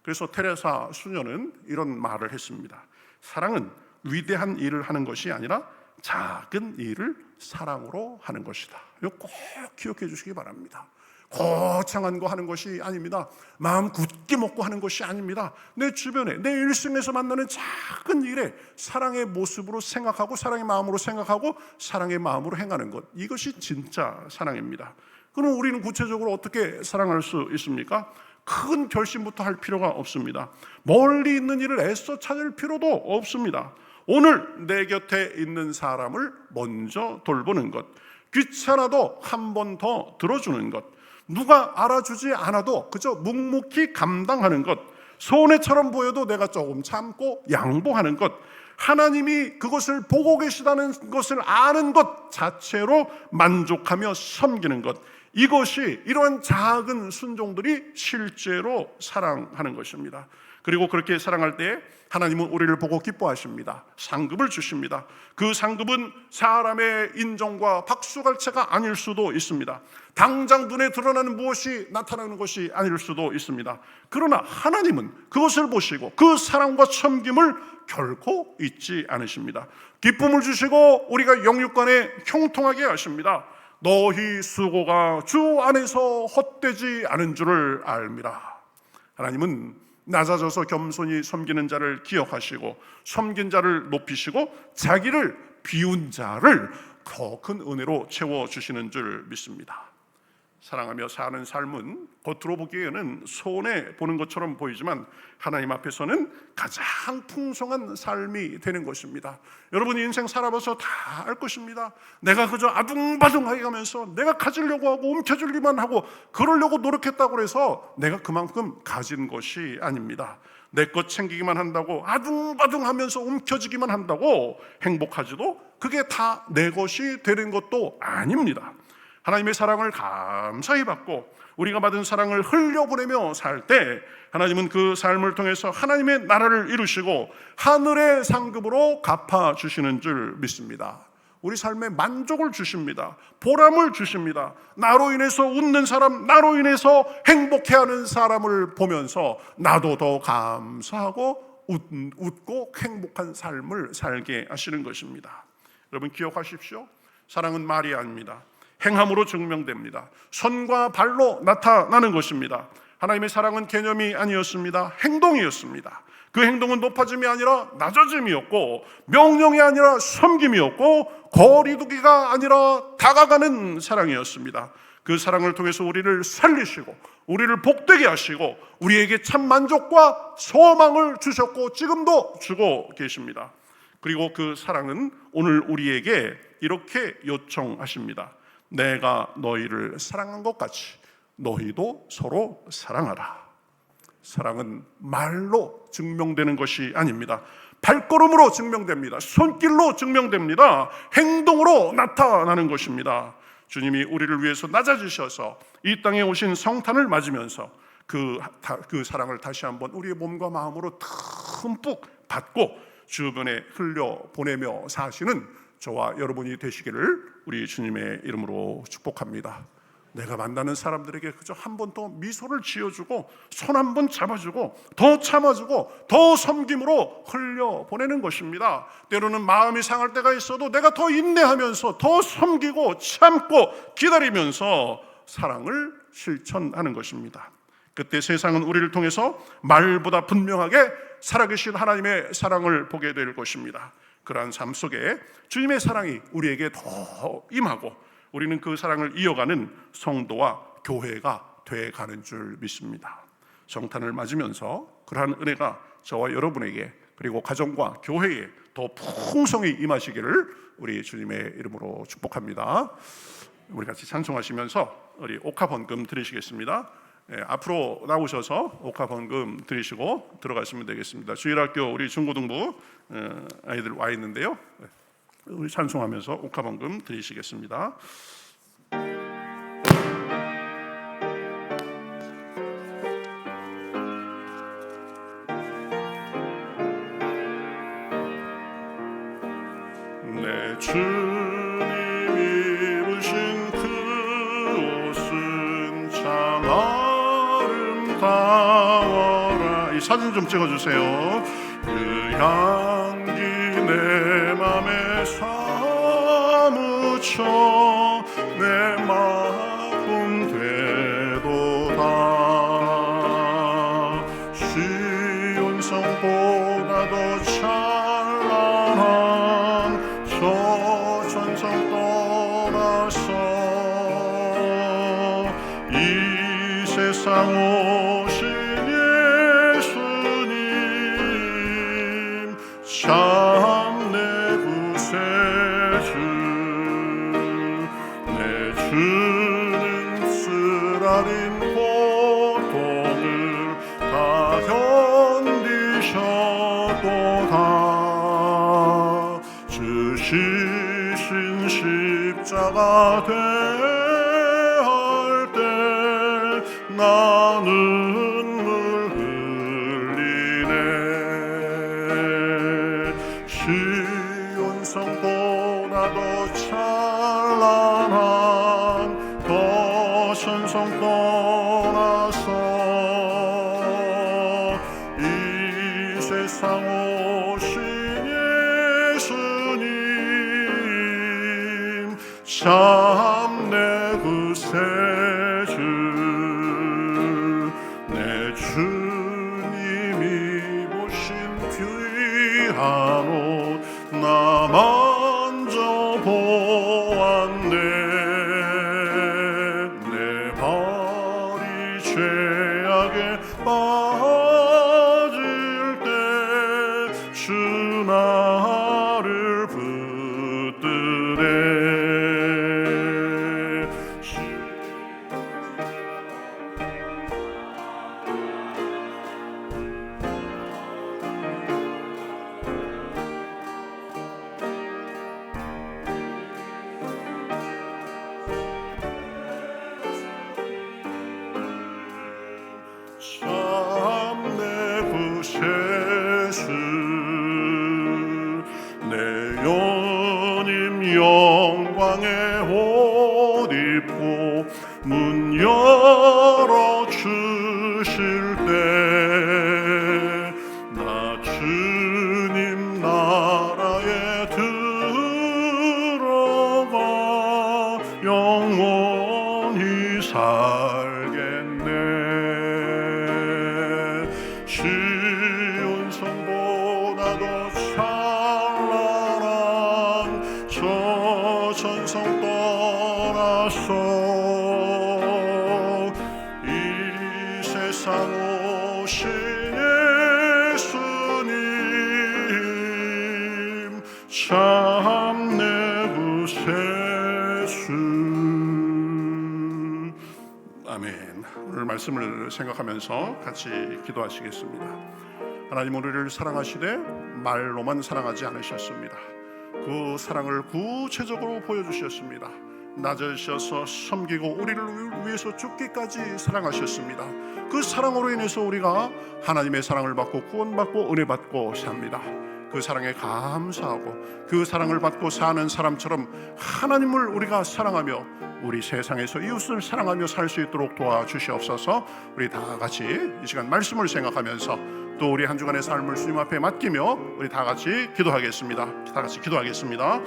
그래서 테레사 수녀는 이런 말을 했습니다. 사랑은 위대한 일을 하는 것이 아니라 작은 일을 사랑으로 하는 것이다. 이거 꼭 기억해 주시기 바랍니다. 거창한 거 하는 것이 아닙니다. 마음 굳게 먹고 하는 것이 아닙니다. 내 주변에, 내 일생에서 만나는 작은 일에 사랑의 모습으로 생각하고, 사랑의 마음으로 생각하고, 사랑의 마음으로 행하는 것, 이것이 진짜 사랑입니다. 그럼 우리는 구체적으로 어떻게 사랑할 수 있습니까? 큰 결심부터 할 필요가 없습니다. 멀리 있는 일을 애써 찾을 필요도 없습니다. 오늘 내 곁에 있는 사람을 먼저 돌보는 것, 귀찮아도 한 번 더 들어주는 것, 누가 알아주지 않아도 그저 묵묵히 감당하는 것, 손해처럼 보여도 내가 조금 참고 양보하는 것, 하나님이 그것을 보고 계시다는 것을 아는 것 자체로 만족하며 섬기는 것, 이것이, 이러한 작은 순종들이 실제로 사랑하는 것입니다. 그리고 그렇게 사랑할 때 하나님은 우리를 보고 기뻐하십니다. 상급을 주십니다. 그 상급은 사람의 인정과 박수갈채가 아닐 수도 있습니다. 당장 눈에 드러나는 무엇이 나타나는 것이 아닐 수도 있습니다. 그러나 하나님은 그것을 보시고 그 사랑과 섬김을 결코 잊지 않으십니다. 기쁨을 주시고 우리가 영육간에 형통하게 하십니다. 너희 수고가 주 안에서 헛되지 않은 줄을 알미라. 하나님은 낮아져서 겸손히 섬기는 자를 기억하시고, 섬긴 자를 높이시고, 자기를 비운 자를 더 큰 은혜로 채워주시는 줄 믿습니다. 사랑하며 사는 삶은 겉으로 보기에는 손해보는 것처럼 보이지만 하나님 앞에서는 가장 풍성한 삶이 되는 것입니다. 여러분 인생 살아봐서 다 알 것입니다. 내가 그저 아둥바둥하게 가면서 내가 가지려고 하고 움켜쥐기만 하고 그러려고 노력했다고 해서 내가 그만큼 가진 것이 아닙니다. 내 것 챙기기만 한다고, 아둥바둥하면서 움켜쥐기만 한다고 행복하지도 그게 다 내 것이 되는 것도 아닙니다. 하나님의 사랑을 감사히 받고 우리가 받은 사랑을 흘려보내며 살 때 하나님은 그 삶을 통해서 하나님의 나라를 이루시고 하늘의 상급으로 갚아주시는 줄 믿습니다. 우리 삶에 만족을 주십니다. 보람을 주십니다. 나로 인해서 웃는 사람, 나로 인해서 행복해하는 사람을 보면서 나도 더 감사하고 웃고 행복한 삶을 살게 하시는 것입니다. 여러분 기억하십시오. 사랑은 말이 아닙니다. 행함으로 증명됩니다. 손과 발로 나타나는 것입니다. 하나님의 사랑은 개념이 아니었습니다. 행동이었습니다. 그 행동은 높아짐이 아니라 낮아짐이었고, 명령이 아니라 섬김이었고, 거리두기가 아니라 다가가는 사랑이었습니다. 그 사랑을 통해서 우리를 살리시고 우리를 복되게 하시고 우리에게 참 만족과 소망을 주셨고 지금도 주고 계십니다. 그리고 그 사랑은 오늘 우리에게 이렇게 요청하십니다. 내가 너희를 사랑한 것 같이 너희도 서로 사랑하라. 사랑은 말로 증명되는 것이 아닙니다. 발걸음으로 증명됩니다. 손길로 증명됩니다. 행동으로 나타나는 것입니다. 주님이 우리를 위해서 낮아지셔서 이 땅에 오신 성탄을 맞으면서 그 사랑을 다시 한번 우리의 몸과 마음으로 듬뿍 받고 주변에 흘려보내며 사시는 저와 여러분이 되시기를 우리 주님의 이름으로 축복합니다. 내가 만나는 사람들에게 그저 한 번 더 미소를 지어주고 손 한 번 잡아주고 더 참아주고 더 섬김으로 흘려보내는 것입니다. 때로는 마음이 상할 때가 있어도 내가 더 인내하면서 더 섬기고 참고 기다리면서 사랑을 실천하는 것입니다. 그때 세상은 우리를 통해서 말보다 분명하게 살아계신 하나님의 사랑을 보게 될 것입니다. 그러한 삶 속에 주님의 사랑이 우리에게 더 임하고 우리는 그 사랑을 이어가는 성도와 교회가 돼가는 줄 믿습니다. 성탄을 맞으면서 그러한 은혜가 저와 여러분에게 그리고 가정과 교회에 더 풍성히 임하시기를 우리 주님의 이름으로 축복합니다. 우리 같이 찬송하시면서 우리 옥합헌금 드리시겠습니다. 앞으로 나오셔서 옥합헌금 드리시고 들어가시면 되겠습니다. 주일학교 우리 중고등부 아이들 와 있는데요. 우리 찬송하면서 옥합헌금 드리시겠습니다. 내 주님 입으신 그 옷은 참 아름다워라. 이 사진 좀 찍어주세요. 그 향기 내 맘에 사무쳐 내 마음 되도다. 시온성보다 더 찬란한 저 천성 떠나서 이 세상 오신 예수님 참 내 구세주. 내 주는 쓰라린 고통을 다 견디셨도다. 주시신 십자가 대할 때 나는 눈물 흘리네. 시온성보다 더 찬란한 더 천성 떠나서 이 세상 오신 예수님 참 내 구세주. 내 주님이 보신 귀한 옷 나 만져 보았네. 내 발이 죄악에 빠질 때 주 나를 붙드네. 참 내 구세주. 내 연임 영광의 옷 입고 문 열어 주실 때 나 주님 나라에 들어가 영원히 살겠네. 시온성보다 더 찬란한 저 천성 떠나서 이 세상 오신 예수님 참 내 구세주. 아멘. 오늘 말씀을 생각하면서 같이 기도하시겠습니다. 하나님 우리를 사랑하시되 말로만 사랑하지 않으셨습니다. 그 사랑을 구체적으로 보여주셨습니다. 낮으셔서 섬기고 우리를 위해서 죽기까지 사랑하셨습니다. 그 사랑으로 인해서 우리가 하나님의 사랑을 받고 구원받고 은혜받고 삽니다. 그 사랑에 감사하고 그 사랑을 받고 사는 사람처럼 하나님을 우리가 사랑하며 우리 세상에서 이웃을 사랑하며 살 수 있도록 도와주시옵소서. 우리 다 같이 이 시간 말씀을 생각하면서 또 우리 한 주간의 삶을 주님 앞에 맡기며 우리 다 같이 기도하겠습니다. 다 같이 기도하겠습니다.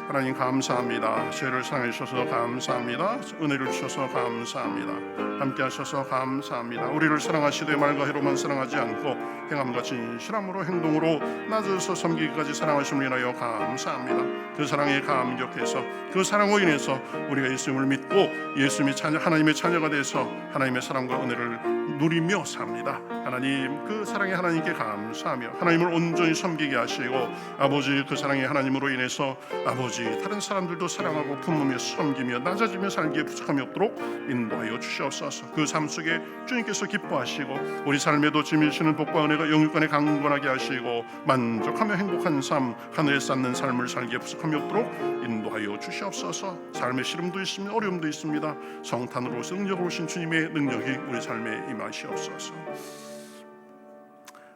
하나님 감사합니다. 저희를 사랑해 주셔서 감사합니다. 은혜를 주셔서 감사합니다. 함께 하셔서 감사합니다. 우리를 사랑하시되 말과 해로만 사랑하지 않고 행함과 진실함으로 행동으로 낮아서 섬기기까지 사랑하심을 인하여 감사합니다. 그 사랑에 감격해서 그 사랑으로 인해서 우리가 예수님을 믿고 예수님이 하나님의 자녀가 돼서 하나님의 사랑과 은혜를 누리며 삽니다. 하나님 그 사랑에 하나님께 감사하며 하나님을 온전히 섬기게 하시고 아버지 그 사랑의 하나님으로 인해서 아버지 다른 사람들도 사랑하고 품으며 섬기며 낮아지며 살기에 부족함이 없도록 인도하여 주시옵소서. 그 삶 속에 주님께서 기뻐하시고 우리 삶에도 주시는 복과 은혜가 영육간에 강건하게 하시고 만족하며 행복한 삶 하늘에 쌓는 삶을 살기에 부족함이 없도록 인도하여 주시옵소서. 삶의 시름도 있습니다. 어려움도 있습니다. 성탄으로 능력으로 오신 주님의 능력이 우리 삶에 임하시옵소서.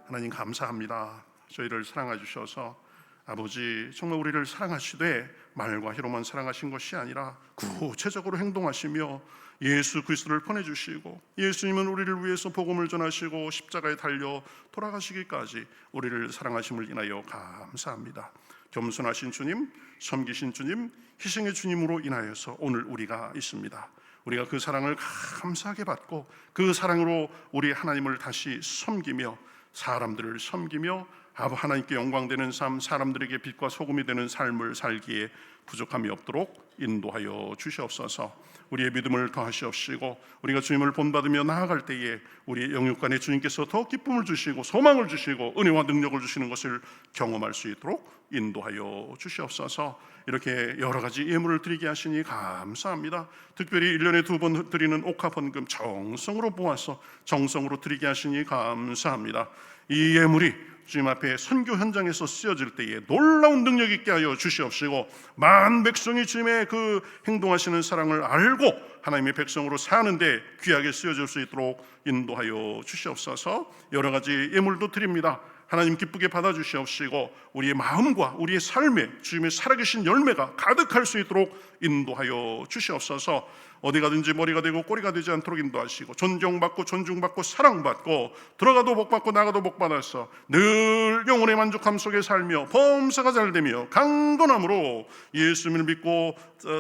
하나님 감사합니다. 저희를 사랑해 주셔서 아버지, 정말 우리를 사랑하시되 말과 혀로만 사랑하신 것이 아니라 구체적으로 행동하시며 예수 그리스도를 보내주시고, 예수님은 우리를 위해서 복음을 전하시고 십자가에 달려 돌아가시기까지 우리를 사랑하심을 인하여 감사합니다. 겸손하신 주님, 섬기신 주님, 희생의 주님으로 인하여서 오늘 우리가 있습니다. 우리가 그 사랑을 감사하게 받고 그 사랑으로 우리 하나님을 다시 섬기며 사람들을 섬기며 하나님께 영광되는 삶, 사람들에게 빛과 소금이 되는 삶을 살기에 부족함이 없도록 인도하여 주시옵소서. 우리의 믿음을 더하시옵시고, 우리가 주님을 본받으며 나아갈 때에 우리의 영육간에 주님께서 더 기쁨을 주시고 소망을 주시고 은혜와 능력을 주시는 것을 경험할 수 있도록 인도하여 주시옵소서. 이렇게 여러 가지 예물을 드리게 하시니 감사합니다. 특별히 1년에 2번 드리는 옥합헌금 정성으로 모아서 정성으로 드리게 하시니 감사합니다. 이 예물이 주님 앞에 선교 현장에서 쓰여질 때에 놀라운 능력 있게 하여 주시옵시고, 만 백성이 주님의 그 행동하시는 사랑을 알고 하나님의 백성으로 사는데 귀하게 쓰여질 수 있도록 인도하여 주시옵소서. 여러 가지 예물도 드립니다. 하나님 기쁘게 받아주시옵시고 우리의 마음과 우리의 삶에 주님의 살아계신 열매가 가득할 수 있도록 인도하여 주시옵소서. 어디 가든지 머리가 되고 꼬리가 되지 않도록 인도하시고, 존경받고 존중받고 사랑받고 들어가도 복받고 나가도 복받아서 늘 영혼의 만족함 속에 살며 범사가 잘되며 강건함으로 예수님을 믿고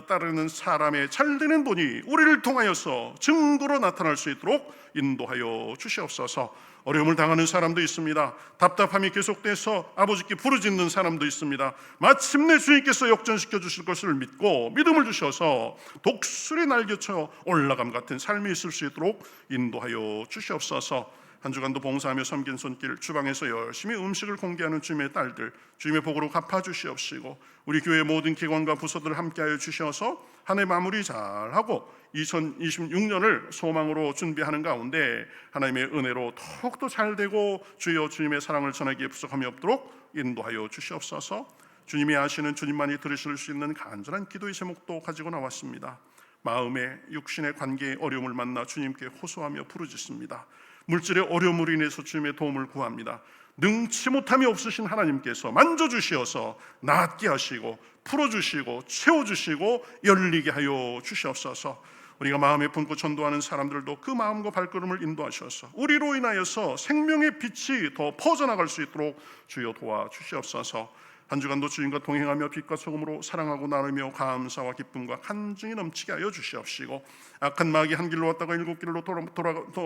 따르는 사람의 잘되는 본이 우리를 통하여서 증거로 나타날 수 있도록 인도하여 주시옵소서. 어려움을 당하는 사람도 있습니다. 답답함이 계속돼서 아버지께 부르짖는 사람도 있습니다. 마침내 주님께서 역전시켜 주실 것을 믿고 믿음을 주셔서 독수리 날개쳐 올라감 같은 삶이 있을 수 있도록 인도하여 주시옵소서. 한 주간도 봉사하며 섬긴 손길, 주방에서 열심히 음식을 공개하는 주님의 딸들, 주님의 복으로 갚아주시옵시고, 우리 교회 모든 기관과 부서들을 함께하여 주셔서 한 해 마무리 잘하고 2026년을 소망으로 준비하는 가운데 하나님의 은혜로 더욱더 잘되고 주여 주님의 사랑을 전하기에 부족함이 없도록 인도하여 주시옵소서. 주님이 아시는, 주님만이 들으실 수 있는 간절한 기도의 제목도 가지고 나왔습니다. 마음의 육신의 관계의 어려움을 만나 주님께 호소하며 부르짖습니다. 물질의 어려움으로 인해서 주님의 도움을 구합니다. 능치 못함이 없으신 하나님께서 만져주시어서 낫게 하시고 풀어주시고 채워주시고 열리게 하여 주시옵소서. 우리가 마음에 품고 전도하는 사람들도 그 마음과 발걸음을 인도하셔서 우리로 인하여서 생명의 빛이 더 퍼져나갈 수 있도록 주여 도와주시옵소서. 한 주간도 주님과 동행하며 빛과 소금으로 사랑하고 나누며 감사와 기쁨과 간증이 넘치게 하여 주시옵시고, 악한 마귀 한 길로 왔다가 7길로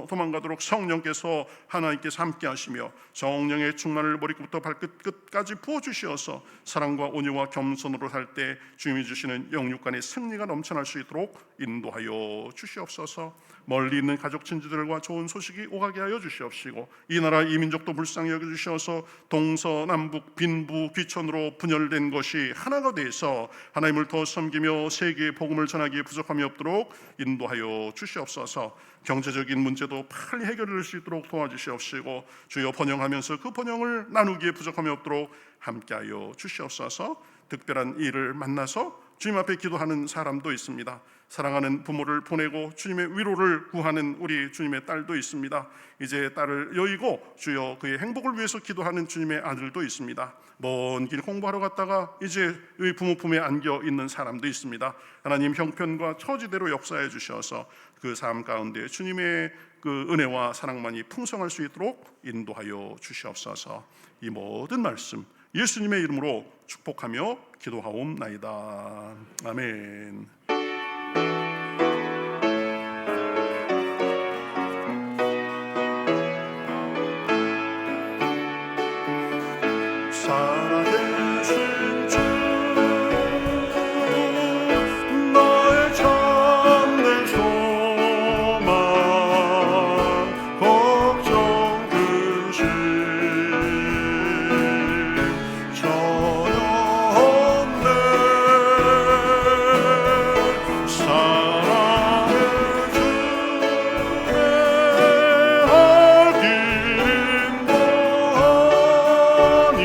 도망가도록 성령께서 하나님께서 함께 하시며 성령의 충만을 머리끝부터 발끝까지 부어주시어서 사랑과 온유와 겸손으로 살 때 주님이 주시는 영육간의 승리가 넘쳐날 수 있도록 인도하여 주시옵소서. 멀리 있는 가족 친지들과 좋은 소식이 오가게 하여 주시옵시고, 이 나라 이 민족도 불쌍히 여겨주셔서 동서남북 빈부 귀천으로 분열된 것이 하나가 돼서 하나님을 더 섬기며 세계의 복음을 전하기에 부족함이 없도록 인도하여 주시옵소서. 경제적인 문제도 빨리 해결될 수 있도록 도와주시옵시고, 주여 번영하면서 그 번영을 나누기에 부족함이 없도록 함께하여 주시옵소서. 특별한 일을 만나서 주님 앞에 기도하는 사람도 있습니다. 사랑하는 부모를 보내고 주님의 위로를 구하는 우리 주님의 딸도 있습니다. 이제 딸을 여의고 주여 그의 행복을 위해서 기도하는 주님의 아들도 있습니다. 먼 길 공부하러 갔다가 이제 부모 품에 안겨 있는 사람도 있습니다. 하나님 형편과 처지대로 역사해 주셔서 그 삶 가운데 주님의 그 은혜와 사랑만이 풍성할 수 있도록 인도하여 주시옵소서. 이 모든 말씀 예수님의 이름으로 축복하며 기도하옵나이다. 아멘. 살아계신 주, 너의 참된 소망, 걱정 근심 전혀 없네. 사랑의 주의 할 길인 거니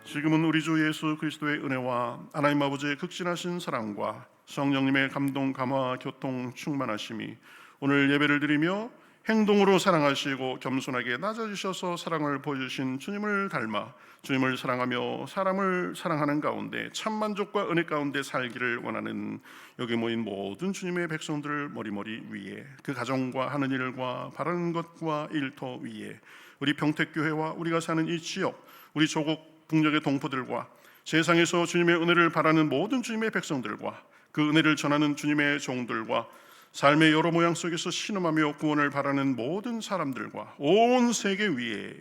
지금은 우리 주 예수 그리스도의 은혜와 하나님 아버지의 극진하신 사랑과 성령님의 감동, 감화, 교통, 충만하심이 오늘 예배를 드리며 행동으로 사랑하시고 겸손하게 낮아지셔서 사랑을 보여주신 주님을 닮아 주님을 사랑하며 사람을 사랑하는 가운데 참 만족과 은혜 가운데 살기를 원하는 여기 모인 모든 주님의 백성들 머리머리 위에 그 가정과 하는 일과 바라는 것과 일터 위에 우리 평택교회와 우리가 사는 이 지역, 우리 조국 북녘의 동포들과 세상에서 주님의 은혜를 바라는 모든 주님의 백성들과 그 은혜를 전하는 주님의 종들과 삶의 여러 모양 속에서 신음하며 구원을 바라는 모든 사람들과 온 세계 위에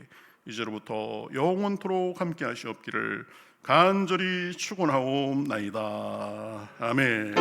이제로부터 영원토록 함께 하시옵기를 간절히 축원하옵나이다. 아멘.